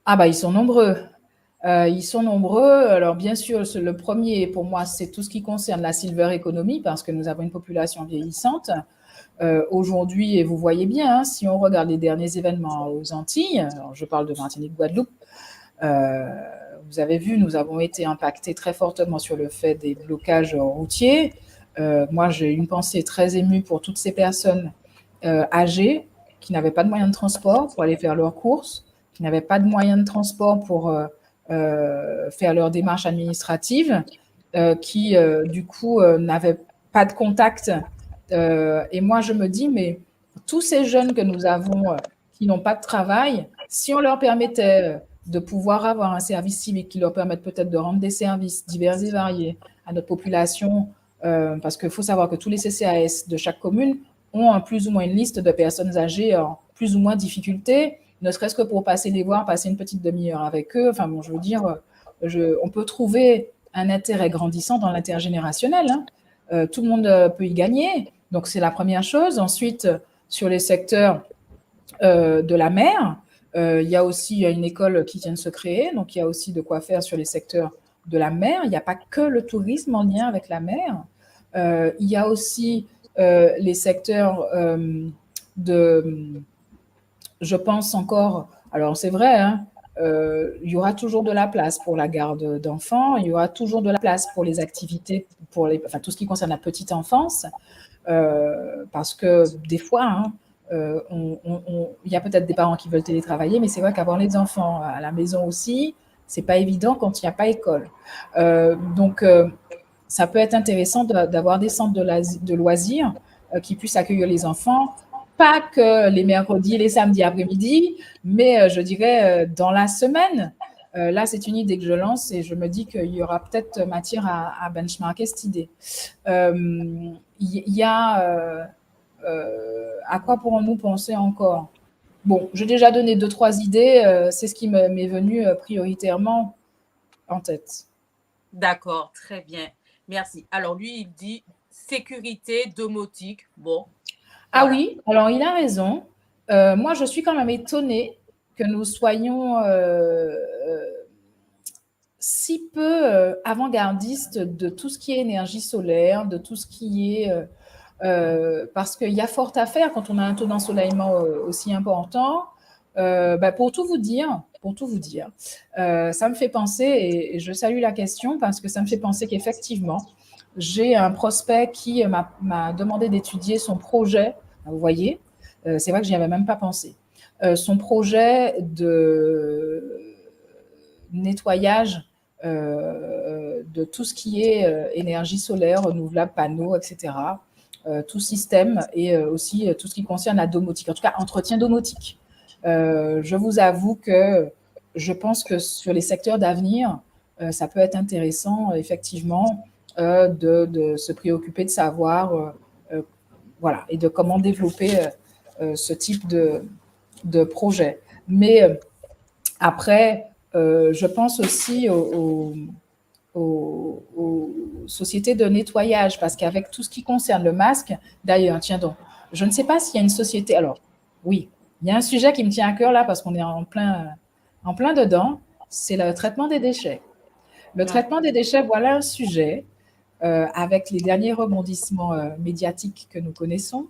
Ah bah ils sont nombreux. Ils sont nombreux. Alors bien sûr, le premier pour moi, c'est tout ce qui concerne la silver economy parce que nous avons une population vieillissante. Aujourd'hui, et vous voyez bien, si on regarde les derniers événements aux Antilles, alors je parle de Martinique, Guadeloupe, vous avez vu, nous avons été impactés très fortement sur le fait des blocages routiers. Moi, j'ai une pensée très émue pour toutes ces personnes âgées qui n'avaient pas de moyens de transport pour aller faire leurs courses, qui n'avaient pas de moyens de transport pour faire leurs démarches administratives, qui, du coup, n'avaient pas de contact. Et moi, je me dis, mais tous ces jeunes que nous avons qui n'ont pas de travail, si on leur permettait de pouvoir avoir un service civique qui leur permette peut-être de rendre des services divers et variés à notre population, parce qu'il faut savoir que tous les CCAS de chaque commune ont plus ou moins une liste de personnes âgées en plus ou moins difficulté, ne serait-ce que pour passer les voir, passer une petite demi-heure avec eux. Enfin bon, je veux dire, on peut trouver un intérêt grandissant dans l'intergénérationnel. Hein. Tout le monde peut y gagner. Donc, c'est la première chose. Ensuite, sur les secteurs de la mer, il y a aussi une école qui vient de se créer. Donc, il y a aussi de quoi faire sur les secteurs de la mer. Il n'y a pas que le tourisme en lien avec la mer. Il y a aussi les secteurs je pense encore, alors c'est vrai, hein, il y aura toujours de la place pour la garde d'enfants, il y aura toujours de la place pour les activités, enfin, tout ce qui concerne la petite enfance, parce que des fois, hein, il y a peut-être des parents qui veulent télétravailler, mais c'est vrai qu'avoir les enfants à la maison aussi, c'est pas évident quand il n'y a pas école. Donc, ça peut être intéressant d'avoir des centres de loisirs qui puissent accueillir les enfants, pas que les mercredis et les samedis après-midi, mais je dirais dans la semaine. Là, c'est une idée que je lance et je me dis qu'il y aura peut-être matière à benchmarker cette idée. Il y a à quoi pourrons-nous penser encore? Bon, j'ai déjà donné 2-3 idées, c'est ce qui m'est venu prioritairement en tête. D'accord, très bien. Merci. Alors, lui, il dit sécurité domotique. Bon. Ah Voilà. oui, alors il a raison. Moi, je suis quand même étonnée que nous soyons si peu avant-gardistes de tout ce qui est énergie solaire, de tout ce qui est... parce qu'il y a fort à faire quand on a un taux d'ensoleillement aussi important. Pour tout vous dire, ça me fait penser, et je salue la question parce que ça me fait penser qu'effectivement, j'ai un prospect qui m'a demandé d'étudier son projet. Vous voyez, c'est vrai que j'y avais même pas pensé. Son projet de nettoyage de tout ce qui est énergie solaire, renouvelable, panneaux, etc. Tout système et aussi tout ce qui concerne la domotique, en tout cas entretien domotique. Je vous avoue que je pense que sur les secteurs d'avenir, ça peut être intéressant, effectivement, de se préoccuper de savoir, voilà, et de comment développer ce type de projet. Mais après, je pense aussi aux sociétés de nettoyage, parce qu'avec tout ce qui concerne le masque, d'ailleurs, tiens donc, je ne sais pas s'il y a une société, alors oui, il y a un sujet qui me tient à cœur là, parce qu'on est en plein dedans, c'est le traitement des déchets. Le traitement des déchets, voilà un sujet, avec les derniers rebondissements médiatiques que nous connaissons,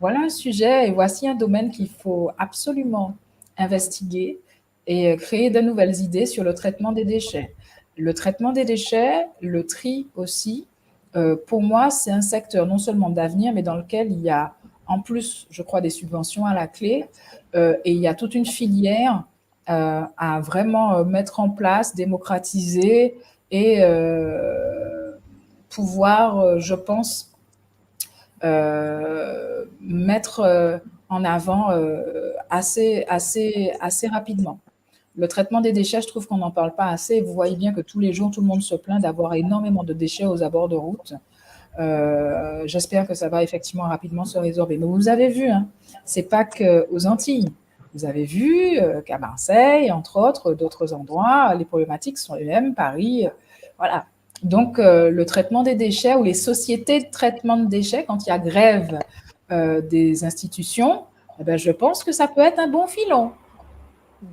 voilà un sujet et voici un domaine qu'il faut absolument investiguer et créer de nouvelles idées sur le traitement des déchets. Le traitement des déchets, le tri aussi, pour moi, c'est un secteur non seulement d'avenir, mais dans lequel il y a en plus, je crois, des subventions à la clé, et il y a toute une filière à vraiment mettre en place, démocratiser et pouvoir, je pense, mettre en avant assez rapidement. Le traitement des déchets, je trouve qu'on n'en parle pas assez. Vous voyez bien que tous les jours, tout le monde se plaint d'avoir énormément de déchets aux abords de route. J'espère que ça va effectivement rapidement se résorber. Mais vous avez vu, hein, c'est pas qu'aux Antilles. Vous avez vu qu'à Marseille, entre autres, d'autres endroits, les problématiques sont les mêmes, Paris, voilà. Donc, le traitement des déchets ou les sociétés de traitement de déchets, quand il y a grève des institutions, eh bien, je pense que ça peut être un bon filon.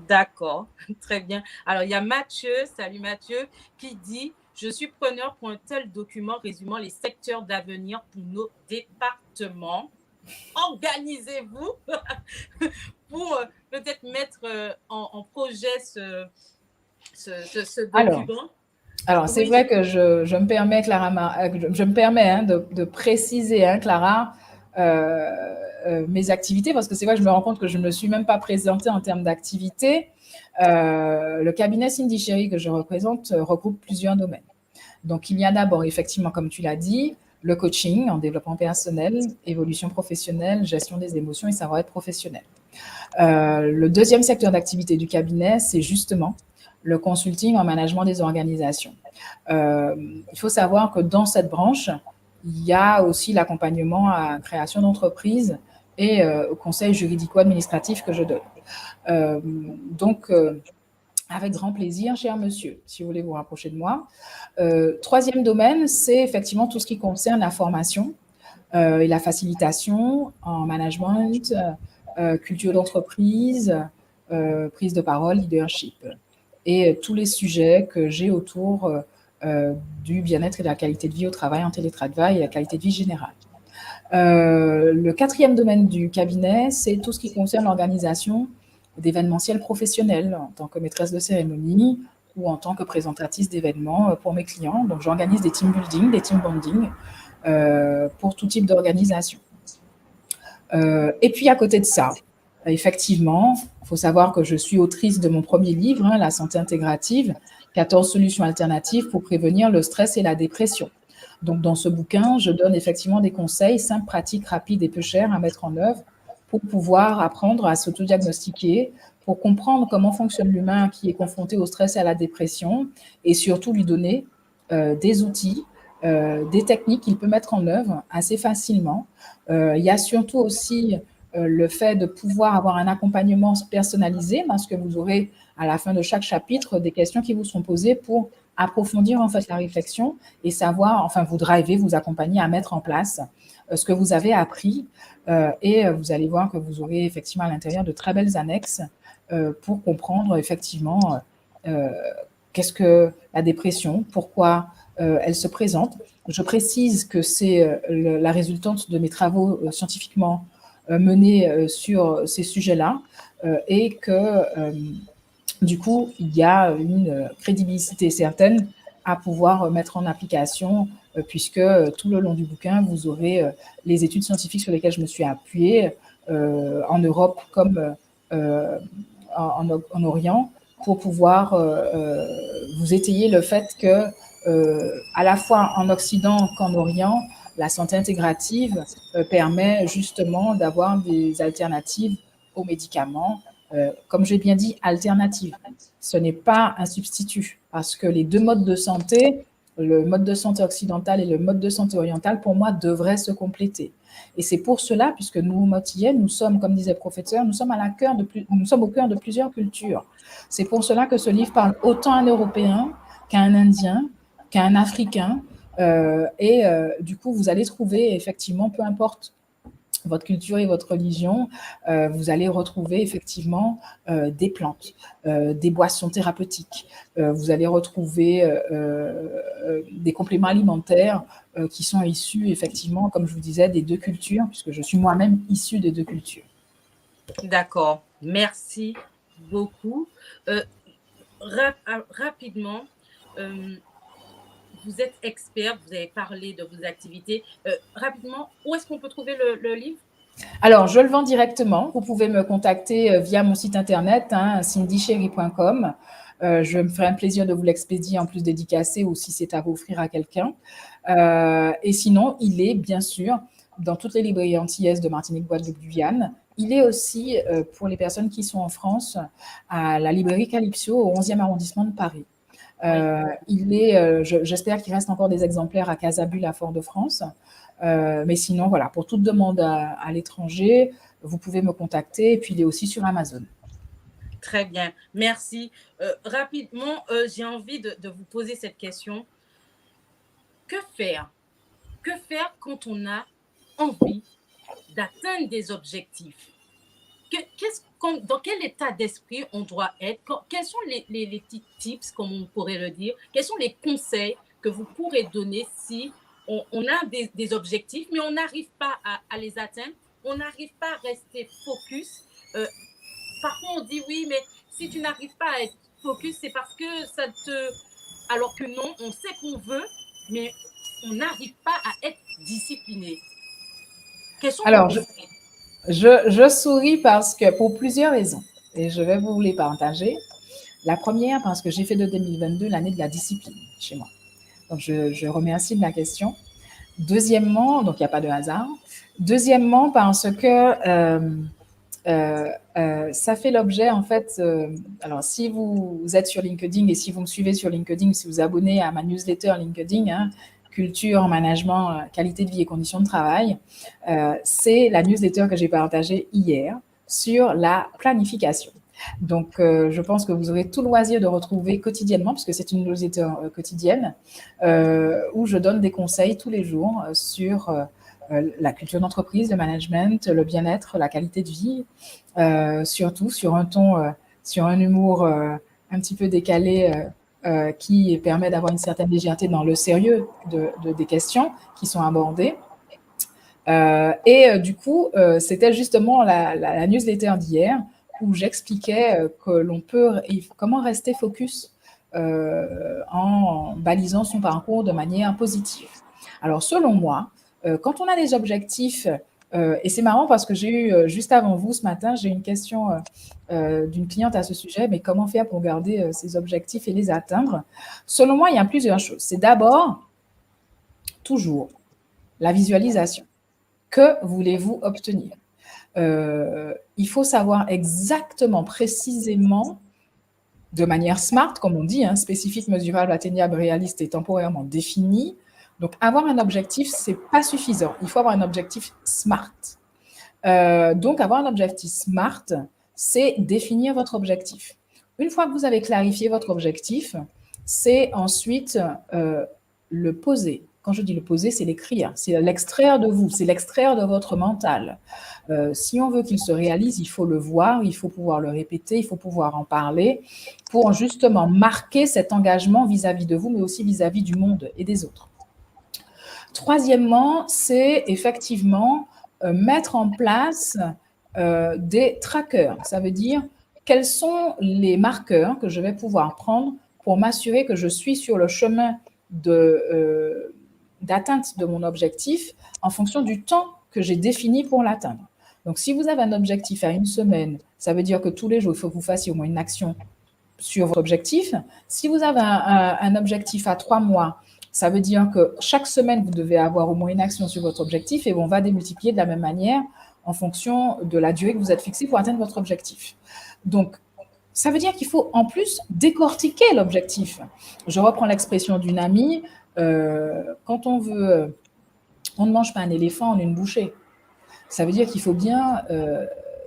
D'accord, très bien. Alors, il y a Mathieu, salut Mathieu, qui dit « Je suis preneur pour un tel document résumant les secteurs d'avenir pour nos départements. Organisez-vous pour peut-être mettre en projet ce document. » Alors, c'est Oui, vrai que je me permets, Clara, je me permets de préciser, Clara, mes activités, parce que c'est vrai que je me rends compte que je ne me suis même pas présentée en termes d'activité. Le cabinet Cindy Chéri que je représente regroupe plusieurs domaines. Donc, il y a d'abord, effectivement, comme tu l'as dit, le coaching en développement personnel, évolution professionnelle, gestion des émotions et savoir-être professionnel. Le deuxième secteur d'activité du cabinet, c'est justement le consulting en management des organisations. Il faut savoir que dans cette branche, il y a aussi l'accompagnement à la création d'entreprises et au conseil juridico-administratif que je donne. Donc, avec grand plaisir, cher monsieur, si vous voulez vous rapprocher de moi. Troisième domaine, c'est effectivement tout ce qui concerne la formation et la facilitation en management, culture d'entreprise, prise de parole, leadership. Et tous les sujets que j'ai autour du bien-être et de la qualité de vie au travail, en télétravail et la qualité de vie générale. Le quatrième domaine du cabinet, c'est tout ce qui concerne l'organisation d'événementiels professionnels en tant que maîtresse de cérémonie ou en tant que présentatrice d'événements pour mes clients. Donc, j'organise des team building, des team bonding pour tout type d'organisation. Et puis, à côté de ça, effectivement, il faut savoir que je suis autrice de mon premier livre, La santé intégrative, 14 solutions alternatives pour prévenir le stress et la dépression. Donc, dans ce bouquin, je donne effectivement des conseils simples, pratiques, rapides et peu chers à mettre en œuvre pour pouvoir apprendre à s'autodiagnostiquer, pour comprendre comment fonctionne l'humain qui est confronté au stress et à la dépression et surtout lui donner des outils, des techniques qu'il peut mettre en œuvre assez facilement. Il y a surtout aussi le fait de pouvoir avoir un accompagnement personnalisé parce que vous aurez à la fin de chaque chapitre des questions qui vous seront posées pour approfondir en fait la réflexion et savoir, enfin vous driver, vous accompagner à mettre en place ce que vous avez appris et vous allez voir que vous aurez effectivement à l'intérieur de très belles annexes pour comprendre effectivement qu'est-ce que la dépression, pourquoi elle se présente. Je précise que c'est la résultante de mes travaux scientifiquement menés sur ces sujets-là et que du coup, il y a une crédibilité certaine à pouvoir mettre en application, puisque tout le long du bouquin, vous aurez les études scientifiques sur lesquelles je me suis appuyée en Europe comme en Orient, pour pouvoir vous étayer le fait que, à la fois en Occident qu'en Orient, la santé intégrative permet justement d'avoir des alternatives aux médicaments. Comme j'ai bien dit, alternatives. Ce n'est pas un substitut, parce que les deux modes de santé, le mode de santé occidental et le mode de santé oriental, pour moi, devraient se compléter. Et c'est pour cela, puisque nous, Motillais, nous sommes, comme disait le professeur, nous sommes au cœur de plusieurs cultures. C'est pour cela que ce livre parle autant à un Européen qu'à un Indien, qu'à un Africain. Du coup, vous allez trouver, effectivement, peu importe votre culture et votre religion, vous allez retrouver effectivement des plantes, des boissons thérapeutiques. Vous allez retrouver des compléments alimentaires qui sont issus effectivement, comme je vous disais, des deux cultures, puisque je suis moi-même issue des deux cultures. D'accord, merci beaucoup. Rapidement, vous êtes expert, vous avez parlé de vos activités. Rapidement, où est-ce qu'on peut trouver le livre? Alors, je le vends directement. Vous pouvez me contacter via mon site internet, cindychéri.com. Je me ferai un plaisir de vous l'expédier en plus dédicacé ou si c'est à vous offrir à quelqu'un. Et sinon, il est bien sûr dans toutes les librairies antillaises de Martinique, Guadeloupe, Guyane. Il est aussi pour les personnes qui sont en France à la librairie Calypso au 11e arrondissement de Paris. J'espère qu'il reste encore des exemplaires à Casablanca, à Fort-de-France. Mais sinon, voilà, pour toute demande à l'étranger, vous pouvez me contacter. Et puis, il est aussi sur Amazon. Très bien, merci. Rapidement, j'ai envie de vous poser cette question. Que faire? Que faire quand on a envie d'atteindre des objectifs? Dans quel état d'esprit on doit être? Quels sont les petits tips, comme on pourrait le dire? Quels sont les conseils que vous pourrez donner si on a des objectifs, mais on n'arrive pas à les atteindre? On n'arrive pas à rester focus. Parfois, on dit oui, mais si tu n'arrives pas à être focus, c'est parce que ça te... alors que non, on sait qu'on veut, mais on n'arrive pas à être discipliné. Quels sont Alors, vos conseils? je souris parce que pour plusieurs raisons, et je vais vous les partager. La première, parce que j'ai fait de 2022 l'année de la discipline chez moi. Donc, je remercie de la question. Deuxièmement, donc il n'y a pas de hasard. Deuxièmement, parce que ça fait l'objet, en fait, alors si vous êtes sur LinkedIn et si vous me suivez sur LinkedIn, si vous abonnez à ma newsletter LinkedIn, hein, culture, management, qualité de vie et conditions de travail, c'est la newsletter que j'ai partagée hier sur la planification. Donc, je pense que vous aurez tout loisir de retrouver quotidiennement, parce que c'est une newsletter quotidienne, où je donne des conseils tous les jours sur la culture d'entreprise, le management, le bien-être, la qualité de vie, surtout sur un ton, sur un humour un petit peu décalé qui permet d'avoir une certaine légèreté dans le sérieux des questions qui sont abordées. Du coup, c'était justement la newsletter d'hier où j'expliquais que l'on peut, comment rester focus en balisant son parcours de manière positive. Alors, selon moi, quand on a des objectifs, et c'est marrant parce que j'ai eu, juste avant vous ce matin, j'ai eu une question d'une cliente à ce sujet, mais comment faire pour garder ces objectifs et les atteindre? Selon moi, il y a plusieurs choses. C'est d'abord, toujours, la visualisation. Que voulez-vous obtenir? Il faut savoir exactement, précisément, de manière smart, comme on dit, hein, spécifique, mesurable, atteignable, réaliste et temporairement défini. Donc, avoir un objectif, ce n'est pas suffisant. Il faut avoir un objectif smart. Donc, avoir un objectif smart, c'est définir votre objectif. Une fois que vous avez clarifié votre objectif, c'est ensuite le poser. Quand je dis le poser, c'est l'écrire, c'est l'extraire de vous, c'est l'extraire de votre mental. Si on veut qu'il se réalise, il faut le voir, il faut pouvoir le répéter, il faut pouvoir en parler pour justement marquer cet engagement vis-à-vis de vous, mais aussi vis-à-vis du monde et des autres. Troisièmement, c'est effectivement mettre en place des trackers. Ça veut dire quels sont les marqueurs que je vais pouvoir prendre pour m'assurer que je suis sur le chemin d'atteinte de mon objectif en fonction du temps que j'ai défini pour l'atteindre. Donc, si vous avez un objectif à une semaine, ça veut dire que tous les jours, il faut que vous fassiez au moins une action sur votre objectif. Si vous avez un objectif à 3 mois, ça veut dire que chaque semaine, vous devez avoir au moins une action sur votre objectif et on va démultiplier de la même manière en fonction de la durée que vous êtes fixée pour atteindre votre objectif. Donc, ça veut dire qu'il faut en plus décortiquer l'objectif. Je reprends l'expression d'une amie, quand on veut, on ne mange pas un éléphant en une bouchée. Ça veut dire qu'il faut bien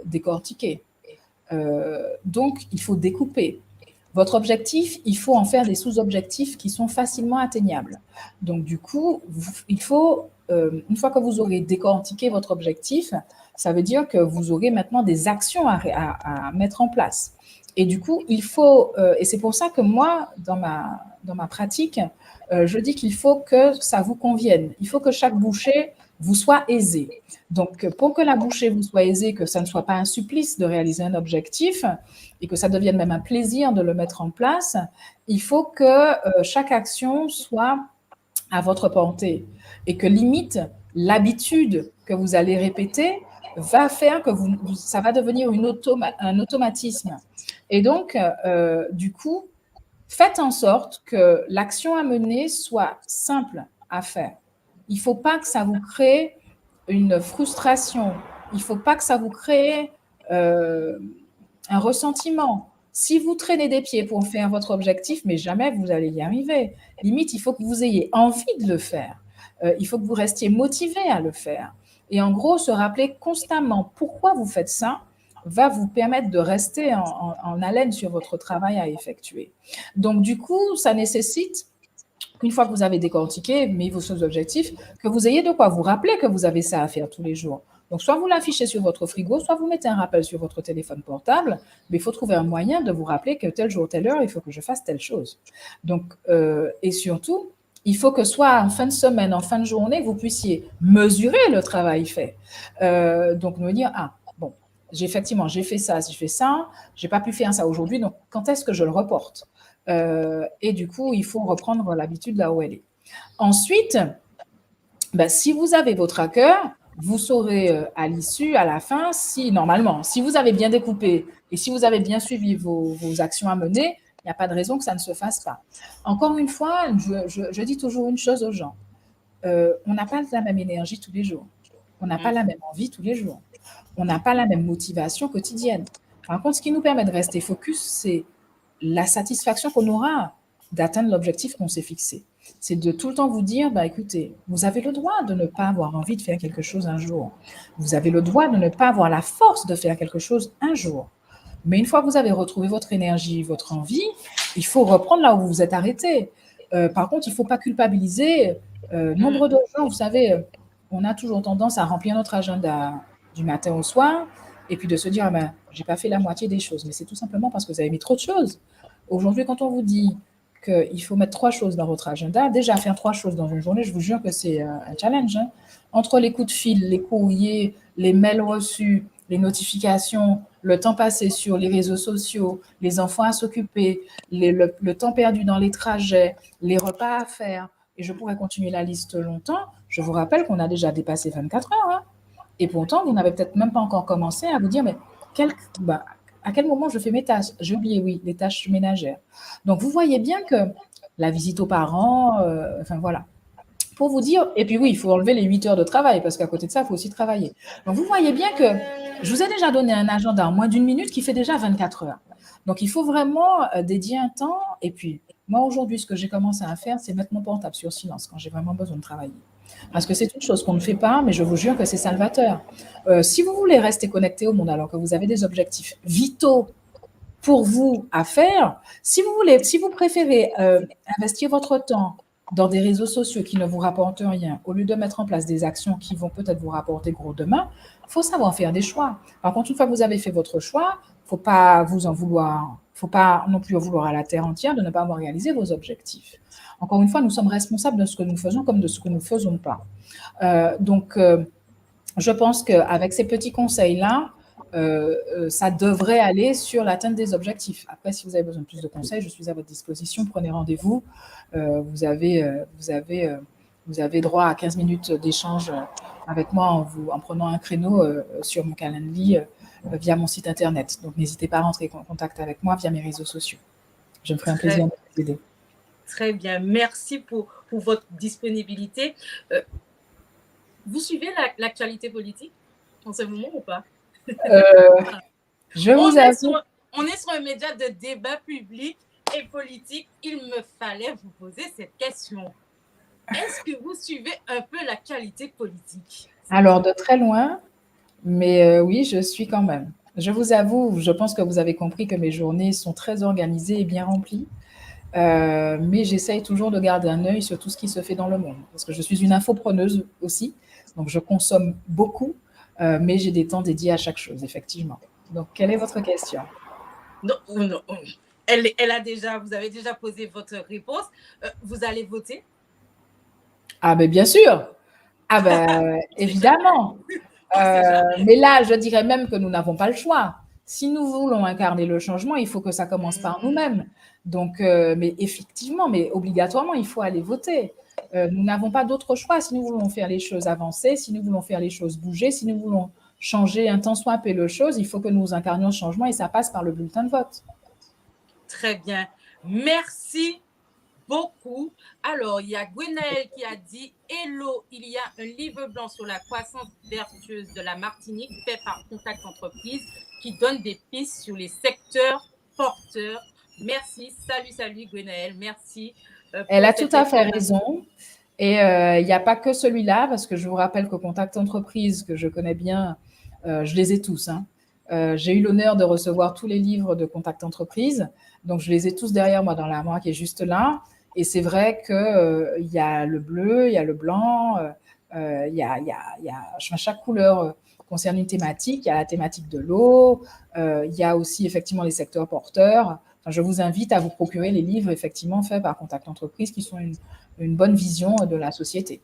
décortiquer. Donc, il faut découper. Votre objectif, il faut en faire des sous-objectifs qui sont facilement atteignables. Donc, du coup, il faut, une fois que vous aurez décortiqué votre objectif, ça veut dire que vous aurez maintenant des actions à mettre en place. Et du coup, il faut, et c'est pour ça que moi, dans ma pratique, je dis qu'il faut que ça vous convienne. Il faut que chaque bouchée vous soit aisée. Donc, pour que la bouchée vous soit aisée, que ça ne soit pas un supplice de réaliser un objectif et que ça devienne même un plaisir de le mettre en place, il faut que chaque action soit à votre portée et que limite, l'habitude que vous allez répéter va faire que ça va devenir un automatisme. Et donc, du coup, faites en sorte que l'action à mener soit simple à faire. Il ne faut pas que ça vous crée une frustration. Il ne faut pas que ça vous crée un ressentiment. Si vous traînez des pieds pour faire votre objectif, mais jamais vous allez y arriver. Limite, il faut que vous ayez envie de le faire. Il faut que vous restiez motivé à le faire. Et en gros, se rappeler constamment pourquoi vous faites ça va vous permettre de rester en haleine sur votre travail à effectuer. Donc, du coup, ça nécessite, une fois que vous avez décortiqué, mis vos objectifs, que vous ayez de quoi vous rappeler que vous avez ça à faire tous les jours. Donc, soit vous l'affichez sur votre frigo, soit vous mettez un rappel sur votre téléphone portable, mais il faut trouver un moyen de vous rappeler que tel jour, telle heure, il faut que je fasse telle chose. Donc, et surtout, il faut que soit en fin de semaine, en fin de journée, vous puissiez mesurer le travail fait. Donc, me dire, ah, bon, effectivement, j'ai fait ça, j'ai pas pu faire ça aujourd'hui, donc quand est-ce que je le reporte? Et du coup, il faut reprendre l'habitude là où elle est. Ensuite, ben, si vous avez vos trackers, vous saurez à l'issue, à la fin, si normalement, si vous avez bien découpé et si vous avez bien suivi vos actions à mener, il n'y a pas de raison que ça ne se fasse pas. Encore une fois, je dis toujours une chose aux gens. On n'a pas la même énergie tous les jours. On n'a pas la même envie tous les jours. On n'a pas la même motivation quotidienne. Par contre, ce qui nous permet de rester focus, c'est la satisfaction qu'on aura d'atteindre l'objectif qu'on s'est fixé. C'est de tout le temps vous dire, bah, écoutez, vous avez le droit de ne pas avoir envie de faire quelque chose un jour. Vous avez le droit de ne pas avoir la force de faire quelque chose un jour. Mais une fois que vous avez retrouvé votre énergie, votre envie, il faut reprendre là où vous vous êtes arrêté. Par contre, il ne faut pas culpabiliser. Nombre de gens, vous savez, on a toujours tendance à remplir notre agenda du matin au soir et puis de se dire, ah ben, j'ai pas fait la moitié des choses. Mais c'est tout simplement parce que vous avez mis trop de choses. Aujourd'hui, quand on vous dit qu'il faut mettre 3 choses dans votre agenda, déjà faire 3 choses dans une journée, je vous jure que c'est un challenge. Hein. Entre les coups de fil, les courriers, les mails reçus, les notifications, le temps passé sur les réseaux sociaux, les enfants à s'occuper, le temps perdu dans les trajets, les repas à faire, et je pourrais continuer la liste longtemps. Je vous rappelle qu'on a déjà dépassé 24 heures. Hein. Et pourtant, vous n'avez peut-être même pas encore commencé à vous dire, mais à quel moment je fais mes tâches? J'ai oublié, oui, les tâches ménagères. Donc, vous voyez bien que la visite aux parents, enfin voilà. Pour vous dire, et puis oui, il faut enlever les 8 heures de travail, parce qu'à côté de ça, il faut aussi travailler. Donc, vous voyez bien que je vous ai déjà donné un agenda en moins d'une minute qui fait déjà 24 heures. Donc, il faut vraiment dédier un temps. Et puis, moi, aujourd'hui, ce que j'ai commencé à faire, c'est mettre mon portable sur silence quand j'ai vraiment besoin de travailler. Parce que c'est une chose qu'on ne fait pas, mais je vous jure que c'est salvateur. Si vous voulez rester connecté au monde alors que vous avez des objectifs vitaux pour vous à faire, si vous préférez investir votre temps dans des réseaux sociaux qui ne vous rapportent rien, au lieu de mettre en place des actions qui vont peut-être vous rapporter gros demain, il faut savoir faire des choix. Par contre, une fois que vous avez fait votre choix, il ne faut pas vous en vouloir, il ne faut pas non plus en vouloir à la terre entière de ne pas avoir réalisé vos objectifs. Encore une fois, nous sommes responsables de ce que nous faisons comme de ce que nous ne faisons pas. Donc, je pense qu'avec ces petits conseils-là, ça devrait aller sur l'atteinte des objectifs. Après, si vous avez besoin de plus de conseils, je suis à votre disposition. Prenez rendez-vous. Vous avez droit à 15 minutes d'échange avec moi en prenant un créneau sur mon calendrier via mon site internet. Donc, n'hésitez pas à rentrer en contact avec moi via mes réseaux sociaux. Je me ferai un plaisir de vous aider. Très bien. Merci pour votre disponibilité. Vous suivez l'actualité politique en ce moment ou pas? Je vous avoue. On est sur un média de débat public et politique. Il me fallait vous poser cette question. Est-ce que vous suivez un peu l'actualité politique? Alors, de très loin, mais oui, je suis quand même. Je vous avoue, je pense que vous avez compris que mes journées sont très organisées et bien remplies. Mais j'essaye toujours de garder un œil sur tout ce qui se fait dans le monde. Parce que je suis une infopreneuse aussi. Donc, je consomme beaucoup, mais j'ai des temps dédiés à chaque chose, effectivement. Donc, quelle est votre question? Non. Vous avez déjà posé votre réponse. Vous allez voter? Ah, ben bien sûr. Ah, ben évidemment. Mais là, je dirais même que nous n'avons pas le choix. Si nous voulons incarner le changement, il faut que ça commence par nous-mêmes. Donc, mais effectivement, mais obligatoirement, il faut aller voter. Nous n'avons pas d'autre choix. Si nous voulons faire les choses avancer, si nous voulons faire les choses bouger, si nous voulons changer un tant soit peu les choses, il faut que nous incarnions le changement et ça passe par le bulletin de vote. Très bien. Merci beaucoup. Alors, il y a Gwenaël qui a dit « Hello, il y a un livre blanc sur la croissance vertueuse de la Martinique fait par Contact Entreprise qui donne des pistes sur les secteurs porteurs. » Merci. Salut Gwenaël. Merci. Elle a tout à fait raison. Et il n'y a pas que celui-là, parce que je vous rappelle qu'au Contact Entreprise, que je connais bien, je les ai tous. Hein. J'ai eu l'honneur de recevoir tous les livres de Contact Entreprise. Donc, je les ai tous derrière moi dans l'armoire qui est juste là. Et c'est vrai qu'il y a le bleu, il y a le blanc, chaque couleur concerne une thématique. Il y a la thématique de l'eau, il y a aussi effectivement les secteurs porteurs. Enfin, je vous invite à vous procurer les livres effectivement faits par Contact Entreprise qui sont une bonne vision de la société.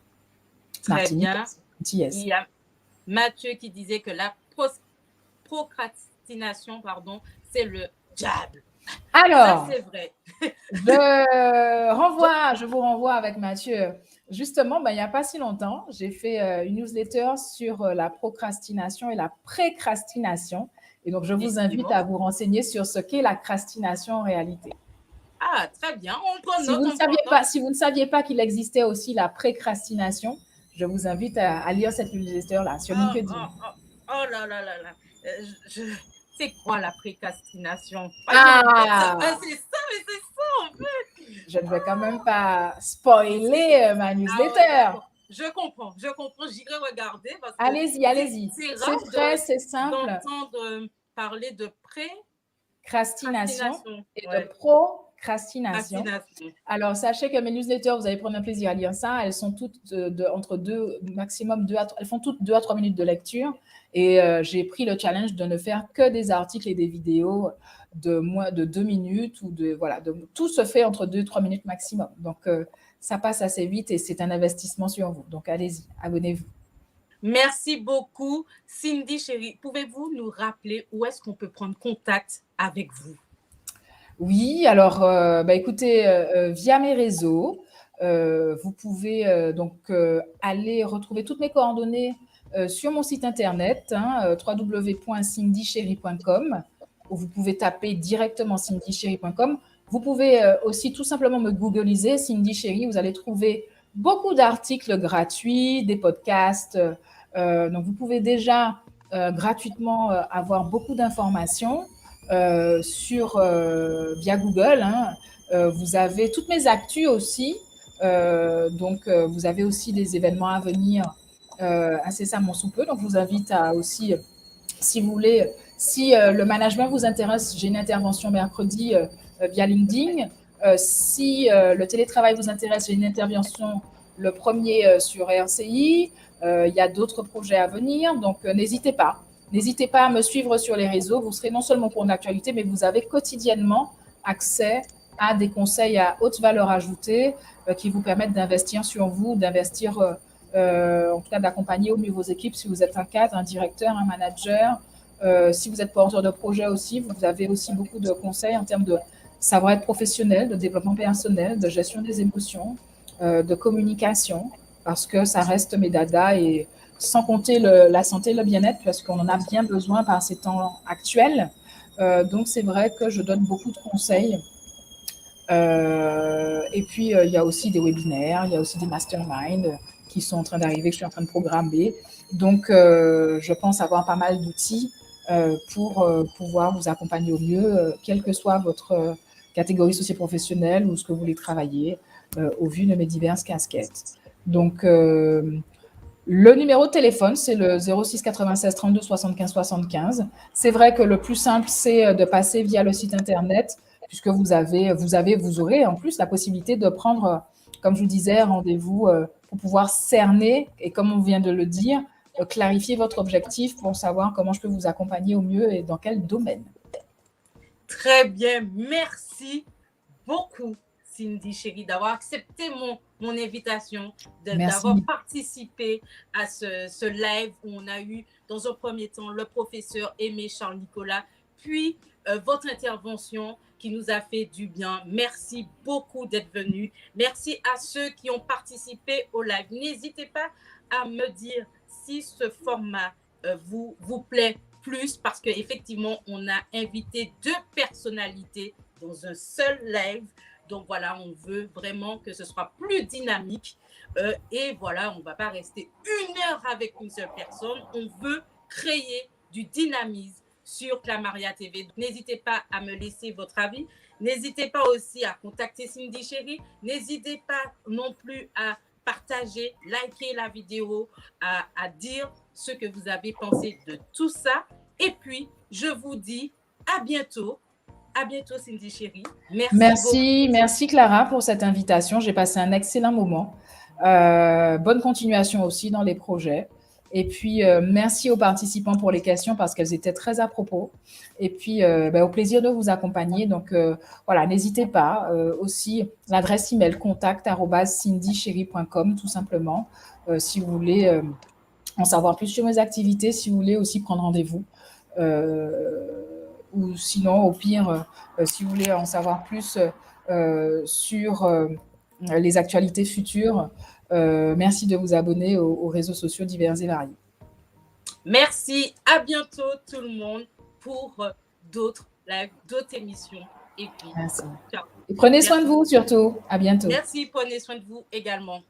Très bien. Il y a Mathieu qui disait que la procrastination, pardon, c'est le diable. Alors, ça, c'est vrai. je vous renvoie avec Mathieu. Justement, il n'y a pas si longtemps, j'ai fait une newsletter sur la procrastination et la précrastination. Et donc, je vous invite à vous renseigner sur ce qu'est la crastination en réalité. Ah, très bien. On prend Si note, vous ne saviez pas qu'il existait aussi la précrastination, je vous invite à lire cette newsletter-là sur LinkedIn. Oh là là là là. C'est quoi la précrastination? C'est ça, mais c'est ça en fait. Je ne vais quand même pas spoiler ma newsletter. Je comprends. J'irai regarder. Allez-y. C'est frais, c'est simple. D'entendre parler de crastination et de procrastination. Alors, sachez que mes newsletters, vous allez prendre un plaisir à lire ça.Elles sont toutes elles font toutes 2 à 3 minutes de lecture. Et j'ai pris le challenge de ne faire que des articles et des vidéos de moins de 2 minutes tout se fait entre 2 et 3 minutes maximum. Donc, ça passe assez vite et c'est un investissement sur vous. Donc, allez-y, abonnez-vous. Merci beaucoup. Cindy, chérie, pouvez-vous nous rappeler où est-ce qu'on peut prendre contact avec vous? Oui, alors, écoutez, via mes réseaux, vous pouvez aller retrouver toutes mes coordonnées sur mon site internet, www.cindychérie.com, où vous pouvez taper directement cindychérie.com. Vous pouvez aussi tout simplement me googliser Cindy Chérie. Vous allez trouver beaucoup d'articles gratuits, des podcasts. Donc, vous pouvez déjà gratuitement avoir beaucoup d'informations via Google. Vous avez toutes mes actus aussi. Vous avez aussi des événements à venir incessamment sous peu. Donc, je vous invite à aussi, si vous voulez, si le management vous intéresse, j'ai une intervention mercredi via LinkedIn. Si le télétravail vous intéresse, j'ai une intervention le 1er sur RCI. Il y a d'autres projets à venir, donc n'hésitez pas. N'hésitez pas à me suivre sur les réseaux. Vous serez non seulement pour d'actualité, mais vous avez quotidiennement accès à des conseils à haute valeur ajoutée qui vous permettent d'investir sur vous, d'investir, en tout cas d'accompagner au mieux vos équipes si vous êtes un cadre, un directeur, un manager. Si vous êtes porteur de projet aussi, vous avez aussi beaucoup de conseils en termes de savoir-être professionnel, de développement personnel, de gestion des émotions, de communication, parce que ça reste mes dadas et sans compter la santé et le bien-être, parce qu'on en a bien besoin par ces temps actuels. Donc, c'est vrai que je donne beaucoup de conseils. Et puis, il y a aussi des webinaires, il y a aussi des masterminds qui sont en train d'arriver, que je suis en train de programmer. Donc, je pense avoir pas mal d'outils pour pouvoir vous accompagner au mieux, quelle que soit votre catégorie socio-professionnelle ou ce que vous voulez travailler, au vu de mes diverses casquettes. Donc, le numéro de téléphone, c'est le 06 96 32 75 75. C'est vrai que le plus simple, c'est de passer via le site internet, puisque vous aurez en plus la possibilité de prendre, comme je vous disais, rendez-vous pour pouvoir cerner et, comme on vient de le dire, clarifier votre objectif pour savoir comment je peux vous accompagner au mieux et dans quel domaine. Très bien, merci beaucoup, Cindy Chérie, d'avoir accepté mon invitation, d'avoir participé à ce live où on a eu, dans un premier temps, le professeur Aimé Charles Nicolas, puis votre intervention qui nous a fait du bien. Merci beaucoup d'être venu. Merci à ceux qui ont participé au live. N'hésitez pas à me dire si ce format vous plaît plus, parce qu'effectivement, on a invité 2 personnalités dans un seul live. Donc voilà, on veut vraiment que ce soit plus dynamique. Et voilà, on ne va pas rester 1 heure avec une seule personne. On veut créer du dynamisme sur Clamaria TV. N'hésitez pas à me laisser votre avis. N'hésitez pas aussi à contacter Cindy Chérie. N'hésitez pas non plus à partager, liker la vidéo, à dire ce que vous avez pensé de tout ça. Et puis, je vous dis à bientôt. À bientôt, Cindy Chérie. Merci Clara pour cette invitation. J'ai passé un excellent moment. Bonne continuation aussi dans les projets. Et puis, merci aux participants pour les questions parce qu'elles étaient très à propos. Et puis, au plaisir de vous accompagner. Donc, voilà, n'hésitez pas. Aussi, l'adresse email contact@cindychérie.com, tout simplement. Si vous voulez en savoir plus sur mes activités, si vous voulez aussi prendre rendez-vous. ou sinon, au pire, si vous voulez en savoir plus sur les actualités futures, merci de vous abonner aux réseaux sociaux divers et variés. Merci, à bientôt tout le monde pour d'autres lives, d'autres émissions. Et puis, Merci. ciao. Et prenez soin de vous surtout. À bientôt. Merci, prenez soin de vous également.